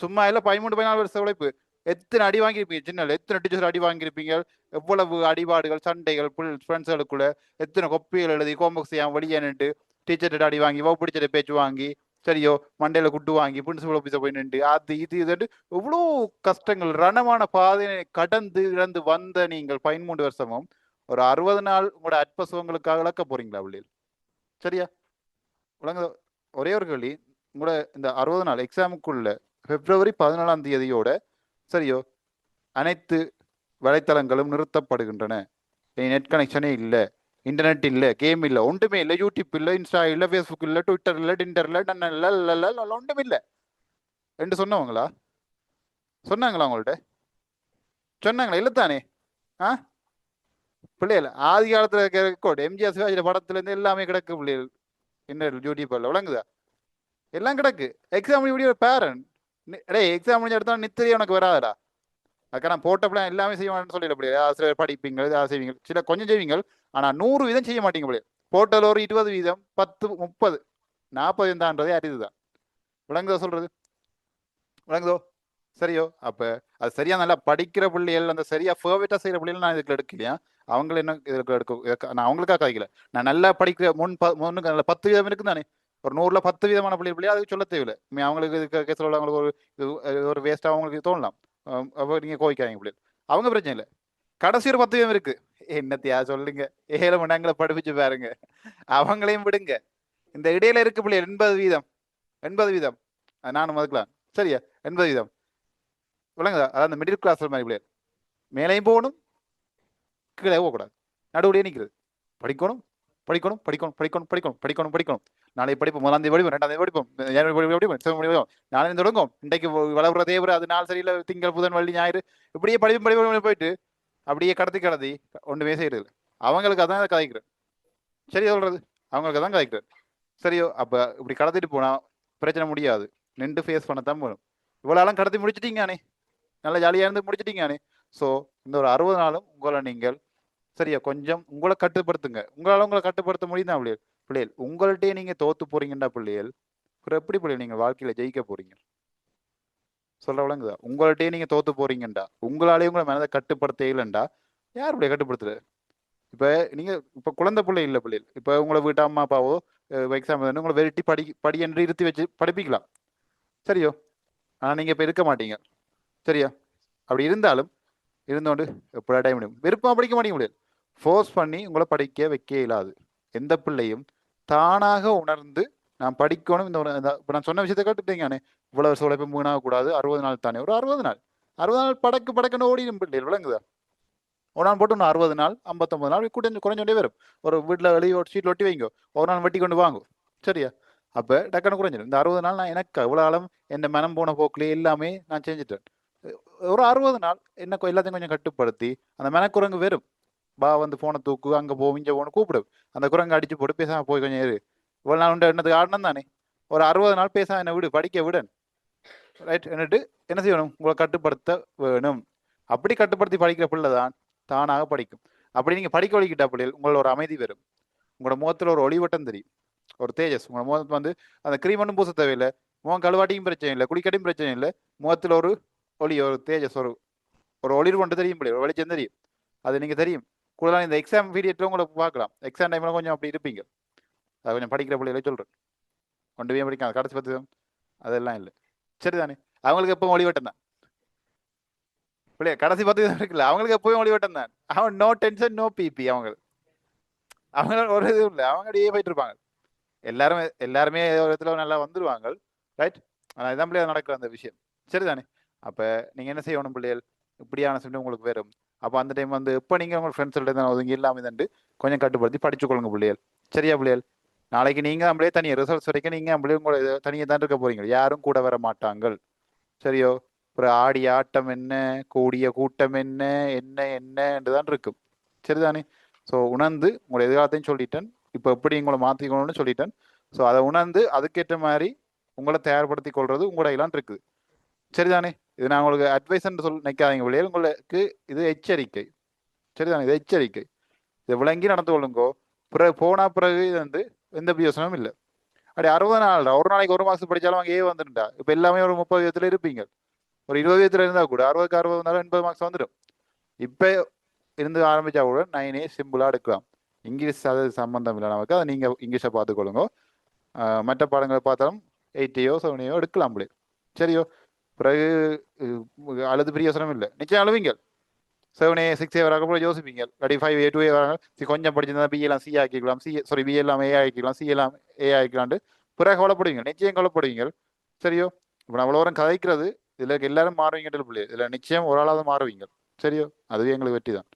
சும்மா இல்லை, 13-14 வருஷம் உழைப்பு. எத்தனை அடி வாங்கியிருப்பீங்க, சின்ன எத்தனை டீச்சர் அடி வாங்கியிருப்பீங்க, எவ்வளவு அடிபாடுகள், சண்டைகள், ஃப்ரெண்ட்ஸுகளுக்குள்ள எத்தனை கொப்பிகள் எழுதி கோம்பக்ஸ் செய்யாமல் வெளியே நின்று டீச்சர்கிட்ட அடி வாங்கி, வகுப்பிடிச்சிட்ட பேச்சு வாங்கி, சரியோ, மண்டையில குட்டு வாங்கி பிரின்சிபல் ஆஃபீஸை போய் நின்று அது இது இதுட்டு எவ்வளோ கஷ்டங்கள், ரணமான பாதையை கடந்து இழந்து வந்த நீங்கள் 13 வருஷமும் ஒரு 60 நாள் உங்களோட அற்பசுவங்களுக்காக இழக்க போறீங்களா பிள்ளைகள்? சரியா? உலக ஒரே ஒரு கேள்வி, உங்களோட இந்த 60 நாள் எக்ஸாமுக்குள்ள பிப்ரவரி 14ஆம் தேதியோட சரியோ அனைத்து வலைத்தளங்களும் நிறுத்தப்படுகின்றன. நெட் கனெக்ஷனே இல்லை, இன்டர்நெட் இல்லை, கேம் இல்லை, ஒன்றுமே இல்லை, யூடியூப் இல்லை, இன்ஸ்டா இல்லை, ஃபேஸ்புக் இல்லை, ட்விட்டர் இல்லை, டிண்டர் இல்லை, ஒன்றும் இல்லை என்று சொன்னவங்களா? சொன்னாங்களா உங்கள்கிட்ட? சொன்னாங்களா? இல்லை தானே? ஆ பிள்ளைகள் ஆதி காலத்துல ரெக்கார்டு, எம்ஜிஆர் சிவாஜி படத்துல இருந்து எல்லாமே கிடக்கு பிள்ளைகள். என்ன யூடியூப்ல விளங்குதா? எல்லாம் கிடக்கு. எக்ஸாம் இப்படி ஒரு பேரண்ட் டேய் எக்ஸாம் முடிஞ்ச எடுத்தா நித்திரி உனக்கு வராதுடா. அதுக்காக நான் போட்ட பிள்ளை எல்லாமே செய்ய மாட்டேன்னு சொல்லிட முடியாது. ஆசிரியர் படிப்பீங்க, அதை செய்வீங்க, சில கொஞ்சம் செய்வீங்க. ஆனால் 100% செய்ய மாட்டீங்க பிள்ளை. போட்டதில் ஒரு 20%, 10, 30, 40 தான்றதே அறிவுதான். விளங்குதோ சொல்றது? விளங்குதோ? சரியோ? அப்ப அது சரியா நல்லா படிக்கிற பிள்ளைகள், அந்த சரியா ஃபேவரட்டா செய்யற பிள்ளைகள் நான் இதுக்கு எடுக்கலையா? அவங்கள என்ன இதுக்கு நான் அவங்களுக்காக கதைக்கல. நான் நல்லா படிக்கிற முன்னுக்கு நல்ல 10% இருக்கு தானே. ஒரு 100ல 10% பிள்ளையா அதுக்கு சொல்ல தேவையில்லை. அவங்களுக்கு கேஸில் உள்ளவங்களுக்கு ஒரு ஒரு வேஸ்டா அவங்களுக்கு தோணலாம். அப்போ நீங்க கோவிக்காதீங்க பிள்ளைகள். அவங்க பிரச்சனை இல்லை. கடைசி ஒரு 10% இருக்கு. என்னத்தையா சொல்லுங்க, 7 மணி நேரங்களை படிப்பிச்சு பாருங்க. அவங்களையும் விடுங்க. இந்த இடையில இருக்கு பிள்ளைகள் 80%, 80%. நானும் அதுக்கலாம் சரியா 80%. விளங்குதா? அதாவது அந்த மிடில் கிளாஸ் மாதிரி பிள்ளைகள் மேலையும் போகணும், கீழே போகக்கூடாது, நடுவுடைய நிற்கிறது. படிக்கணும், படிக்கணும், படிக்கணும், படிக்கணும், படிக்கணும், படிக்கணும், படிக்கணும். நாளை படிப்போம், 1ஆம் தேதி படிப்போம், 2ஆம் தேதி படிப்போம், படிப்போம், நாளை தொடங்கும். இன்றைக்கு வளர்ற தேவர் அது நாள் சரியில்லை, திங்கள் புதன் வெள்ளி ஞாயிறு இப்படியே படிப்பு படிப்பு போயிட்டு அப்படியே கடத்தி ஒன்றுமே செய்யறது. அவங்களுக்கு அதான் கதைக்கிறேன். சரி சொல்றது, அவங்களுக்கு தான் கதைக்கிறேன். சரியோ? அப்ப இப்படி கடத்திட்டு போனா பிரச்சனை முடியாது. நின்று ஃபேஸ் பண்ணத்தான் போகணும். இவ்வளவு கடத்தி முடிச்சிட்டீங்கானே, நல்லா ஜாலியாக இருந்து முடிச்சிட்டீங்கானே. ஸோ இந்த ஒரு 60 நாளும் உங்களை நீங்கள் சரியா கொஞ்சம் உங்களை கட்டுப்படுத்துங்க. உங்களால கட்டுப்படுத்த முடியுதா பிள்ளைகள்? பிள்ளைகள் உங்கள்கிட்டயே நீங்க தோத்து போறீங்கடா பிள்ளைகள். அப்புறம் எப்படி பிள்ளைகள் நீங்க வாழ்க்கையில ஜெயிக்க போறீங்க? சொல்ற விளங்குதா? உங்கள்கிட்டயே நீங்க தோத்து போறீங்கடா, உங்களாலேயே உங்களை மனதை கட்டுப்படுத்த இல்லைண்டா யார் பிள்ளைய கட்டுப்படுத்துறது? இப்ப நீங்க இப்ப குழந்தை பிள்ளை இல்லை பிள்ளைகள். இப்ப உங்களை வீட்டு அம்மா அப்பாவோ எக்ஸாம் உங்களை வெட்டி படி என்று இருத்தி வச்சு படிப்பிக்கலாம். சரியோ? ஆனா நீங்க இப்ப இருக்க மாட்டீங்க. சரியா? அப்படி இருந்தாலும் இருந்தோண்டு எப்படா டைம் முடியும்? விருப்பம் படிக்க மாட்டீங்க முடியாது. ஃபோர்ஸ் பண்ணி உங்களை படிக்க வைக்க இயலாது. எந்த பிள்ளையும் தானாக உணர்ந்து நான் படிக்கணும். இப்போ நான் சொன்ன விஷயத்தை கேட்டுட்டீங்கன்னு இவ்வளவு வருஷம் உழைப்பு வீணாகக்கூடாது. 60 நாள் தானே, ஒரு 60 நாள், 60 நாள் படக்குன்னு ஓடிடும் பிள்ளைகள். விளங்குதா? ஒரு நாள் போட்டு 60 நாள், 59 நாள் குறைஞ்சோண்டே வரும். ஒரு வீட்டில் வெளியே ஒரு சீட்டில் ஒட்டி வைங்க, ஒரு நாள் வெட்டி கொண்டு வாங்கும். சரியா? அப்போ டக்குன்னு குறைஞ்சிடும். இந்த 60 நாள் நான் எனக்கு எவ்வளோ ஆழம் என் மனம் போன போக்கிலே எல்லாமே நான் செஞ்சுட்டேன். ஒரு 60 நாள் என்ன எல்லாத்தையும் கொஞ்சம் கட்டுப்படுத்தி அந்த மனக்குரங்கு வரும். பா வந்து போனை தூக்கு, அங்கே போ இங்கே போன கூப்பிடு. அந்த குரங்கு அடிச்சு போட்டு பேசாம போய் கொஞ்சம் ஏறு. இவ்வளோ நாள் உண்டு என்னதுக்கு ஆடணும் தானே. ஒரு 60 நாள் பேசாம என்ன விடு, படிக்க விடன். ரைட்? என்னட்டு என்ன செய்யணும்? உங்களை கட்டுப்படுத்த வேணும். அப்படி கட்டுப்படுத்தி படிக்கிற பிள்ளை தான் தானாக படிக்கும். அப்படி நீங்க படிக்க வலிக்கிட்ட பிள்ளைகள் உங்களோட ஒரு அமைதி வரும். உங்களோட முகத்துல ஒரு ஒளிவட்டம் தெரியும், ஒரு தேஜஸ். உங்களோட முகத்து வந்து அந்த கிரீம் ஒன்றும் பூச தேவையில்லை, முகம் கழுவாட்டியும் பிரச்சனை இல்லை, குளிக்கட்டியும் பிரச்சனை இல்லை. முகத்துல ஒரு ஒளி, ஒரு தேஜஸ், ஒரு ஒரு ஒளிர் கொண்டு தெரியும் பிள்ளை, ஒரு வெளிச்சம் தெரியும். அது நீங்க தெரியும். கூடுதலாக இந்த எக்ஸாம் பீரியட்ல உங்களுக்கு பார்க்கலாம். எக்ஸாம் டைம்ல கொஞ்சம் அப்படி இருப்பீங்க. அது கொஞ்சம் படிக்கிற பிள்ளைகளை சொல்றேன். கொண்டு போய் படிக்காது கடைசி 10 அதெல்லாம் இல்லை. சரிதானே? அவங்களுக்கு எப்பவும் ஒளிவட்டம் தான் பிள்ளைய. கடைசி 10 இருக்குல்ல, அவங்களுக்கு எப்பவும் ஒளிவட்டம் தான். அவன் நோ டென்ஷன் நோ பிபி. அவங்க ஒரு இதுவும் இல்லை, அவங்க அப்படியே போயிட்டு இருப்பாங்க. எல்லாருமே ஒரு இடத்துல நல்லா வந்துருவாங்க. ரைட்? ஆனால் இதான் பிள்ளைய நடக்கிற அந்த விஷயம். சரிதானே? அப்ப நீங்க என்ன செய்யணும் பிள்ளைகள்? இப்படியான சிம்டம் உங்களுக்கு வரும். அப்போ அந்த டைம் வந்து இப்போ நீங்கள் உங்கள் ஃப்ரெண்ட்ஸ்கிட்ட ஒதுங்கி இல்லாமல் தண்டு கொஞ்சம் கட்டுப்படுத்தி படிச்சுக்கொள்ளுங்க பிள்ளைகள். சரியா பிள்ளைகள்? நாளைக்கு நீங்கள் நம்மளே தனியாக ரிசல்ட்ஸ் வரைக்கும் நீங்கள் நம்மளே உங்களை தனியாக தான் இருக்க போறீங்க. யாரும் கூட வர மாட்டாங்க. சரியோ? அப்புறம் ஆடிய ஆட்டம் என்ன, கூடிய கூட்டம் என்ன, என்ன என்ன என்றுதான் இருக்கும். சரிதானே? ஸோ உணர்ந்து உங்களோட எதிர்காலத்தையும் சொல்லிட்டேன். இப்போ எப்படி உங்களை மாற்றிக்கணும்னு சொல்லிட்டேன். ஸோ அதை உணர்ந்து அதுக்கேற்ற மாதிரி உங்களை தயார்படுத்தி கொள்றது உங்களோட இலான் இருக்குது. சரிதானே? இது நான் உங்களுக்கு அட்வைஸ் நினைக்காதீங்க பிள்ளைகள், உங்களுக்கு இது எச்சரிக்கை. சரிதானே? இது எச்சரிக்கை. இதை விளங்கி நடந்து கொள்ளுங்கோ. பிறகு பிறகு இது வந்து எந்த பிரயோசனமும் இல்லை. அப்படி 60 நாள், ஒரு நாளைக்கு 1 மாசம் படிச்சாலும் அங்கே வந்துட்டா இப்போ எல்லாமே ஒரு 30 விதத்துல இருப்பீங்க. ஒரு 20 விதத்துல இருந்தா கூட 60க்கு 60 வந்தாலும் 80 மார்க்ஸ் வந்துடும். இப்போ இருந்து ஆரம்பிச்சா கூட 9A சிம்பிளா எடுக்கலாம். இங்கிலீஷ் அது சம்பந்தம் இல்லை நமக்கு. அதை நீங்க இங்கிலீஷை பார்த்துக்கொள்ளுங்க. மற்ற பாடங்களை பார்த்தாலும் 8A 7A எடுக்கலாம் பிள்ளை. சரியோ? பிறகு அழுது பிரியோசனம் இல்லை. நிச்சயம் அழுவீங்க. 7A 6A வராக போல யோசிப்பீங்க. இல்லாட்டி 5A 2A வராங்க. கொஞ்சம் படிச்சிருந்தா BA எல்லாம் C ஆக்கிக்கலாம், BA எல்லாம் A ஆக்கிக்கலாம், C எல்லாம் A ஆக்கிக்கலான்ட்டு பிறகு கவலைப்படுவீங்க. நிச்சயம் கவலைப்படுவீங்க. சரியோ? இப்போ நான் அவ்வளோ வரம் கதைக்கிறது இதுல எல்லாரும் மாறுவீங்கன்றது பிள்ளை. இதுல நிச்சயம் ஒரு ஆளாவது மாறுவீங்க. சரியோ? அதுவே எங்களுக்கு வெற்றி தான்.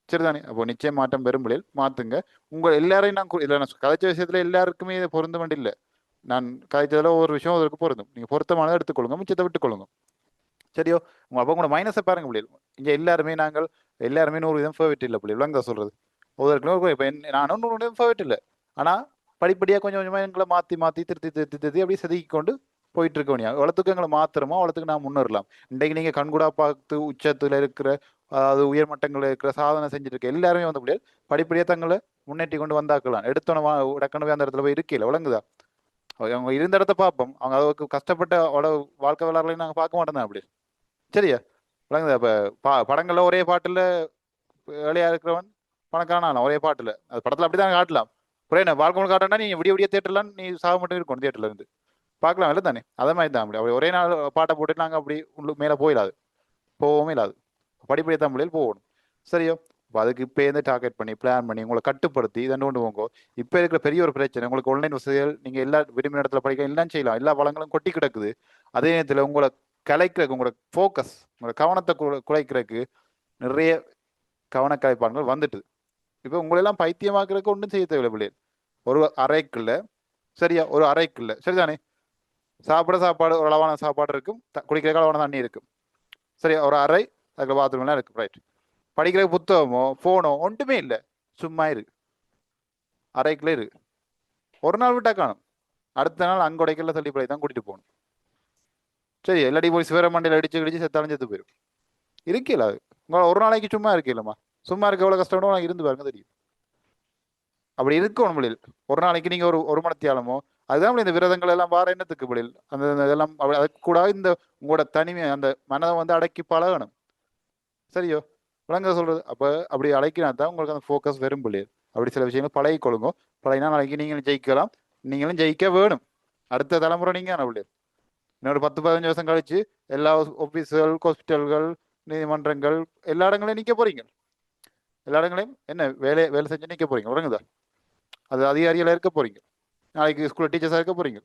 சரிதானே? அப்போ நிச்சயம் மாற்றம் பெரும் பிள்ளைகள் மாத்துங்க. உங்க எல்லாரையும் நான் இதில் நான் கதைச்ச விஷயத்துல எல்லாருக்குமே இதை பொருந்த வேண்டிய இல்லை. நான் கதைச்சதுல ஒரு விஷயம் அதற்கு பொருந்தும். நீங்க பொருத்தமானதை எடுத்துக்கொள்ளுங்க, மிச்சத்தை விட்டுக்கொள்ளுங்க. சரியோ? உங்க அப்போ உங்களோட மைனஸை பாருங்க பிள்ளைகள். இங்க எல்லாருமே 100% ஃபேவரட் இல்லை பிள்ளைகள். விளங்க சொல்றது ஒவ்வொரு இப்போ நானும் 100% ஃபேவரட் இல்லை. ஆனா படிப்படியா கொஞ்சம் கொஞ்சமா எங்களை மாத்தி மாத்தி திருத்தி திருத்தி திருத்தி அப்படியே செதுக்கி கொண்டு போயிட்டு இருக்க வேண்டிய எவ்வளோத்துக்கு எங்களை மாத்திரமோ அவ்வளோத்துக்கு நான் முன்னேறலாம். இன்றைக்கு நீங்கள் கண்கூடா பார்த்து உச்சத்தில் இருக்கிற அதாவது உயர்மட்டங்களில் இருக்கிற சாதனை செஞ்சுட்டு இருக்க எல்லாருமே வந்து முடியாது படிப்படியாக தங்களை முன்னேற்றி கொண்டு வந்தாக்கலாம். எடுத்தோன்னு உடக்கணவே அந்த இடத்துல போய் இருக்கையில் விளங்குதா? அவங்க இருந்த இடத்த பார்ப்போம். அவங்க அளவுக்கு கஷ்டப்பட்ட அவ்வளவு வாழ்க்கை வரலாறுலையும் நாங்கள் பார்க்க மாட்டோம் தான் அப்படி. சரியா விளங்குதா? இப்போ படங்கள்ல ஒரே பாட்டில் ஏழையா இருக்கிறவன் பணக்காரனாலும் ஒரே பாட்டில் அது படத்தில் அப்படி தான் காட்டலாம். புரியல வாழ்க்கை காட்டனா நீ விடிய விடிய தேட்டர்லாம் நீ சாக மட்டும் இருக்கணும் தேட்டர்ல இருந்து பார்க்கலாம் இல்லை தானே? அதே மாதிரி தான் அப்படி ஒரே நாள் பாட்டை போட்டு நாங்கள் அப்படி உங்களுக்கு மேலே போயிடாது, போகவுமே இல்லாது. படிப்படியாக தான் முடியல போகணும். சரியோ? இப்போ அதுக்கு இப்போ இருந்து டார்கெட் பண்ணி பிளான் பண்ணி உங்களை கட்டுப்படுத்தி இதை கொண்டு போங்க. இப்போ இருக்கிற பெரிய ஒரு பிரச்சனை உங்களுக்கு ஆன்லைன் வசதிகள், நீங்கள் எல்லா விரும்பின இடத்துல படிக்க எல்லாம் செய்யலாம், எல்லா வளங்களும் கொட்டி கிடக்குது. அதே நேரத்தில் உங்களை கலைக்கிறதுக்கு உங்களோட ஃபோக்கஸ் உங்களோட கவனத்தை குலைக்கிறதுக்கு நிறைய கவனக்கலைப்பான்கள் வந்துட்டு இப்போ உங்களெல்லாம் பைத்தியமாக்குறதுக்கு ஒன்றும் செய்ய தேவையில்லை பிள்ளைகள். ஒரு அறைக்குள்ள சரியா, ஒரு அறைக்குள்ள சரிதானே, சாப்பாடு ஒரு அளவான சாப்பாடு இருக்கும், குடிக்கிற அளவான தண்ணி இருக்கும். சரியா, ஒரு அறை, அதுக்கு பாத்ரூம் எல்லாம் இருக்கு. ரைட். படிக்கிற புத்தகமோ போனோ ஒன்றுமே இல்லை, சும்மா இருக்கு, அறைக்குள்ள இருக்கு. ஒரு நாள் விட்டா காணும், அடுத்த நாள் அங்க உடைக்கல தள்ளி பழி தான் கூட்டிட்டு போகணும். சரி, எல்லாடி போய் சிவர மண்டையில் அடிச்சு செத்தாலும் செத்து போயிடும். இருக்கல அது உங்களை ஒரு நாளைக்கு சும்மா இருக்கலம்மா, சும்மா இருக்க எவ்வளவு கஷ்டம் இருந்து பாருங்க தெரியும். அப்படி இருக்கணும் பிள்ளைகள். ஒரு நாளைக்கு நீங்க ஒரு மணத்தியாலமோ அதுதான் இந்த விரதங்கள் எல்லாம் வார எண்ணத்துக்கு பிள்ளைகள் அந்த இதெல்லாம் அதுக்கு கூட இந்த உங்களோட தனிமை அந்த மனதை வந்து அடக்கி பழகணும். சரியோ விளங்க சொல்றது? அப்போ அப்படி அழைக்கினா தான் உங்களுக்கு அந்த ஃபோக்கஸ் வெறும் பிள்ளைகள். அப்படி சில விஷயங்கள் பழகி கொள்ளுங்க. பழகினா நாளைக்கு நீங்களும் ஜெயிக்கலாம், நீங்களும் ஜெயிக்க வேணும். அடுத்த தலைமுறை நீங்க பிள்ளைகள் இன்னொரு 10-15 வருஷம் கழிச்சு எல்லா ஆஃபீஸுகள், ஹாஸ்பிட்டல்கள், நீதிமன்றங்கள் எல்லா இடங்களையும் நிற்க போறீங்க. எல்லா இடங்களையும் என்ன வேலை செஞ்சு நிற்க போறீங்க. விளங்குதா? அது அதிகாரிகள் இருக்க போறீங்க, நாளைக்கு ஸ்கூலில் டீச்சர்ஸாக இருக்க போறீங்க.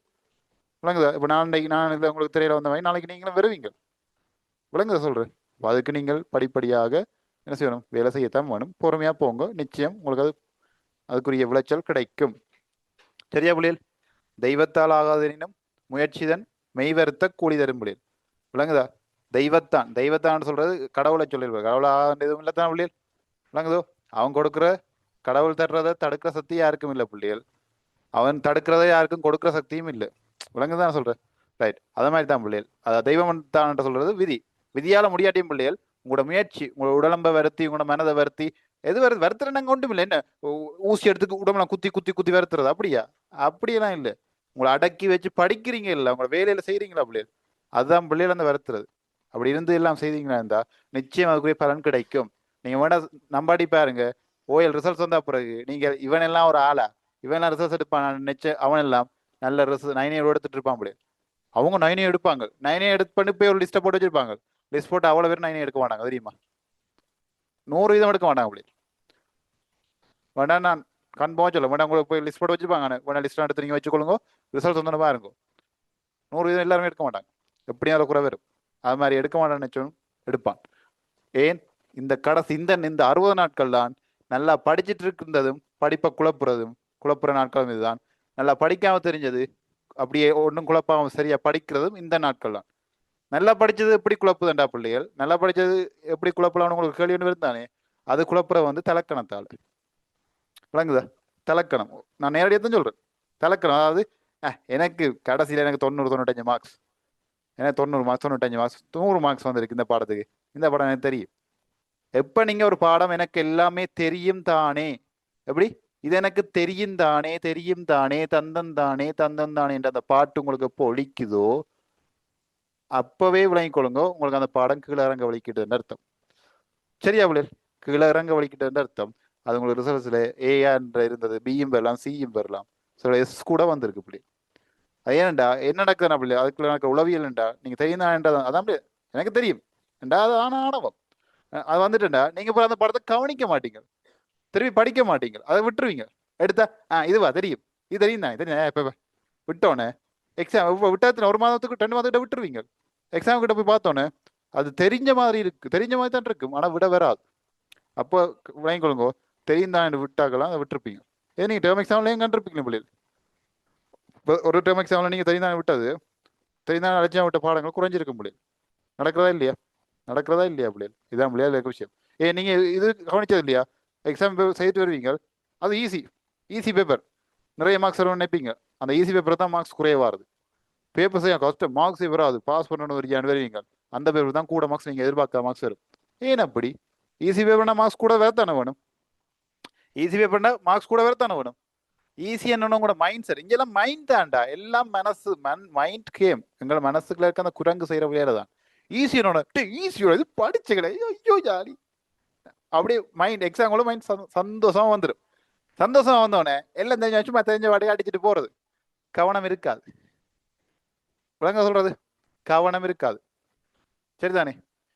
விளங்குதா? இப்போ நான் இல்லை உங்களுக்கு தெரியல வந்த மாதிரி நாளைக்கு நீங்களும் வருவீங்க. விளங்குதா சொல்றேன்? அதுக்கு நீங்கள் படிப்படியாக என்ன செய்யணும், வேலை செய்யத்தான் வேணும். பொறுமையாக போங்க, நிச்சயம் உங்களுக்கு அதுக்குரிய விளைச்சல் கிடைக்கும். சரியா பிள்ளைகள்? தெய்வத்தால் ஆகாதெனினும் முயற்சிதன் மெய்வருத்த கூலி தரும் பிள்ளைகள். விளங்குதா? தெய்வத்தான் சொல்றது கடவுளை சொல்லிடுவார். கடவுளை ஆகாத எதுவும் இல்லைத்தான் பிள்ளைகள். விளங்குதோ? அவன் கொடுக்குற கடவுள் தர்றதை தடுக்கிற சக்தி யாருக்கும் இல்லை பிள்ளைகள். அவன் தடுக்கிறத யாருக்கும் கொடுக்குற சக்தியும் இல்லை. விளங்குதான் சொல்றேன்? ரைட். அதே மாதிரி தான் பிள்ளைகள். அதாவது தெய்வம் தான் சொல்றது விதி. விதியால முடியாட்டியும் பிள்ளைகள் உங்களோட முயற்சி, உங்களோட உடம்பை வருத்தி, உங்களோட மனதை வருத்தி, எது வருத்துற நாங்கள் ஒன்றும் இல்லை. என்ன ஊசி எடுத்து உடம்புலாம் குத்தி குத்தி குத்தி வருத்துறது அப்படியா? அப்படியெல்லாம் இல்லை. உங்களை அடக்கி வச்சு படிக்கிறீங்க இல்லை, உங்களோட வேலையில செய்யறீங்களா பிள்ளைகள், அதுதான் பிள்ளைகள் அந்த வருத்துறது. அப்படி இருந்து எல்லாம் செய்தீங்களா இருந்தா நிச்சயம் அதுக்குரிய பலன் கிடைக்கும். நீங்க வேணா நம்பாடி பாருங்க, ஓஎல் ரிசல்ட்ஸ் வந்தா பிறகு நீங்க இவன் எல்லாம் ஒரு ஆளா, இவன் எல்லாம் ரிசல்ட்ஸ் எடுப்பான் நினைச்ச அவன் எல்லாம் நல்ல ரிசல்ட் 9A எடுத்துட்டு இருப்பான் பிள்ளை. அவங்க 9A எடுப்பாங்க, 9A எடுத்து பண்ணி போய் ஒரு லிஸ்ட்டை போட்டு வச்சிருப்பாங்க. லிஸ்ட் போட்டு அவ்வளோ பேர் 9A எடுக்க மாட்டாங்க தெரியுமா? 100% எடுக்க மாட்டாங்க அப்படி. வேண்டாம் நான் கன்ஃபார்ம் சொல்ல வேண்டாம், உங்களுக்கு போய் லிஸ்ட் போட்டு வச்சிருப்பாங்க. வேணா லிஸ்ட் எடுத்து நீங்கள் வச்சுக்கொள்ளுங்க, ரிசல்ட்ஸ் வந்து பாருங்க. 100% எல்லாருமே எடுக்க மாட்டாங்க, எப்படியும் அதில் குறை வரும். அது மாதிரி எடுக்க மாட்டான்னு நினச்சோம் எடுப்பான். ஏன் இந்த கடைசி இந்த 60 நாட்கள் தான் நல்லா படிச்சுட்டு இருந்ததும் படிப்பை குழப்புற நாட்களும் இதுதான். நல்லா படிக்காம தெரிஞ்சது அப்படியே ஒன்றும் குழப்பாம சரியா படிக்கிறதும் இந்த நாட்கள் தான். நல்லா படிச்சது எப்படி குழப்புதுண்டா பிள்ளைகள்? நல்லா படிச்சது எப்படி குழப்பலாம்னு உங்களுக்கு கேள்வி ஒன்று இருந்தானே, அது குழப்புற வந்து தலக்கணத்தால். விளங்குதா? தலக்கணம் நான் நேரடியாக தான் சொல்றேன். தலக்கணம் அதாவது எனக்கு கடைசியில் எனக்கு 90-95 மார்க்ஸ், எனக்கு 90 மார்க்ஸ் 95 மார்க்ஸ் 100 மார்க்ஸ் வந்திருக்கு இந்த பாடத்துக்கு. இந்த பாடம் எனக்கு தெரியும். எப்ப நீங்க ஒரு பாடம் எனக்கு எல்லாமே தெரியும் தானே, எப்படி இது எனக்கு தெரியும் தானே தந்தம் தானே என்ற அந்த பாட்டு உங்களுக்கு எப்போ ஒழிக்குதோ அப்பவே விளங்கிக்கொள்ளுங்க, உங்களுக்கு அந்த பாடம் கீழே இறங்க வலிக்கிட்டுன்னு அர்த்தம். சரியா பிள்ளைகள்? கீழே இறங்க வலிக்கிட்டுன்னு அர்த்தம். அது உங்களுக்கு ரிசல்ட்ஸ்ல ஏன்ற இருந்தது, பியும் பெறலாம், சியும் பெறலாம், சில எஸ் கூட வந்திருக்கு பிள்ளை. அது ஏன்டா என்ன நடக்குதுன்னா பிள்ளை, அதுக்குள்ள எனக்கு உளவியல்ண்டா நீங்க தெரியும் தான், அதான் எனக்கு தெரியும் என்றா அது ஆணவம். அது வந்துட்டுண்டா நீங்க போய் அந்த படத்தை கவனிக்க மாட்டீங்க, திரும்பி படிக்க மாட்டீங்க, அதை விட்டுருவீங்க. எடுத்தா இதுவா தெரியும், இது தெரியும் தான் தெரியும் இப்போ விட்டோன்னே எக்ஸாம் விட்டாத்துல 1 மாதத்துக்கு 2 மாதத்துக்கிட்ட விட்டுருவீங்க. எக்ஸாம் கிட்ட போய் பார்த்தோன்னே அது தெரிஞ்ச மாதிரி தான் இருக்கும், ஆனால் விட வராது. அப்போ விளங்கிக்கொள்ளுங்க, தெரியும் தான் விட்டாக்கலாம், அதை விட்டுருப்பீங்க. ஏன் நீங்கள் டேர்ம் எக்ஸாம்லையும் கண்டிருப்பீங்க பிள்ளைகள். இப்போ ஒரு டேர்ம் எக்ஸாமில் நீங்கள் தெரியும் தான் விட்டது, தெரியும் தான் அழைச்சா விட்ட பாடங்கள் குறைஞ்சிருக்கும் பிள்ளைகள். நடக்கிறதா இல்லையா பிள்ளைகள்? இதான் பிள்ளையா இருக்க விஷயம். நீங்கள் இது கவனிச்சது இல்லையா? எக்ஸாம் செய்துட்டு வருவீங்க, அது ஈஸி பேப்பர், நிறைய மார்க்ஸ் வரும்னு நினைப்பீங்க. அந்த ஈஸி பேப்பர் தான் மார்க்ஸ் குறைய வருது. பேப்பர் செய்ய கஷ்டம், மார்க்ஸே வராது. பாஸ் பண்ணணும் ஒரு வருவீங்க, அந்த பேப்பர் தான் கூட மார்க்ஸ் நீங்கள் எதிர்பார்க்க மார்க்ஸ் வரும். ஏன் அப்படி? ஈஸி பேப்பர்னா மார்க்ஸ் கூட வேறத்தானே வேணும். ஈஸி பேப்பர்னா மார்க்ஸ் கூட வேறத்தானே வேணும். ஈஸி என்னன்னு கூட மைண்ட் செட். இங்கெல்லாம் மைண்ட் தான்டா, எல்லாம் மனசு, மைண்ட் கேம். எங்களை மனசுக்குள்ள இருக்க அந்த குரங்கு செய்யற வேலை தான். ஈஸி என்னோட ஈஸியோட இது படிச்சுக்கல, ஐயோ ஜாலி. அப்படியே மைண்ட் எக்ஸாம் கூட மைண்ட் சந்தோஷமா வந்துடும். சந்தோஷமா வந்தோடனே எல்லாம் தெரிஞ்ச தெரிஞ்ச வாடகை அடிச்சுட்டு போறது. கவனம் இருக்காது. விளங்க சொல்றது, கவனம் இருக்காது. சரிதானே?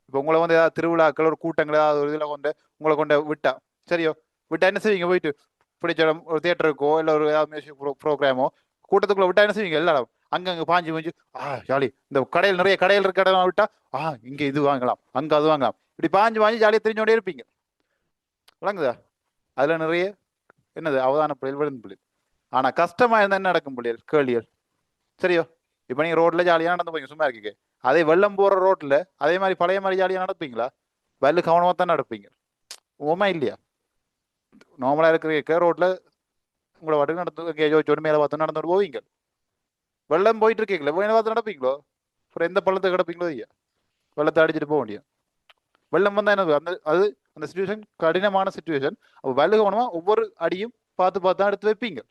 இப்போ உங்களை வந்து ஏதாவது திருவிழாக்கள் ஒரு கூட்டங்கள் ஏதாவது ஒரு இதில் கொண்டு உங்களை கொண்டு விட்டா, சரியோ, விட்டா என்ன செய்வீங்க? போயிட்டு பிடிச்ச இடம் ஒரு தியேட்டருக்கோ இல்லை ஒரு ஏதாவது மியூசிக் ப்ரோக்ராமோ கூட்டத்துக்குள்ள விட்டா என்ன செய்வீங்க? எல்லாரும் அங்கங்கே பாஞ்சு ஜாலி. இந்த கடையில் நிறைய கடையில் இருக்க இடம் விட்டா இங்கே இது வாங்கலாம், அங்கே அது வாங்கலாம், இப்படி பாஞ்சு ஜாலியாக தெரிஞ்சோடே இருப்பீங்க. விளங்குதா? அதில் நிறைய என்னது அவதான பிள்ளைகள், விழுந்து பிள்ளைகள். ஆனால் கஷ்டமாக இருந்தால் என்ன நடக்கும் பிள்ளைகள்? கேள்விகள். சரியோ? இப்போ நீங்கள் ரோட்டில் ஜாலியாக நடந்து போய்ங்க, சும்மா இருக்கீங்க. அதே வெள்ளம் போகிற ரோட்டில் அதே மாதிரி பழைய மாதிரி ஜாலியாக நடப்பீங்களா? வெள்ளு கவனமாக தான் நடப்பீங்க. ஓமா இல்லையா? நார்மலாக இருக்கிற ரோட்டில் உங்களை வாட்டுக்கு நடந்து ஒரு மேலே பார்த்து நடந்து போவீங்க. வெள்ளம் போயிட்டு இருக்கீங்களா, மேலே பார்த்து நடப்பீங்களோ? அப்புறம் எந்த பள்ளத்தை கிடப்பீங்களோ ஐயா? வெள்ளத்தை அடிச்சுட்டு போக முடியும். வெள்ளம் வந்தால் என்ன அந்த அது அந்த சுச்சுவேஷன் கடினமான சுச்சுவேஷன். அப்போ வெள்ளு கவனமாக ஒவ்வொரு அடியும் பார்த்து பார்த்து தான் எடுத்து வைப்பீங்க.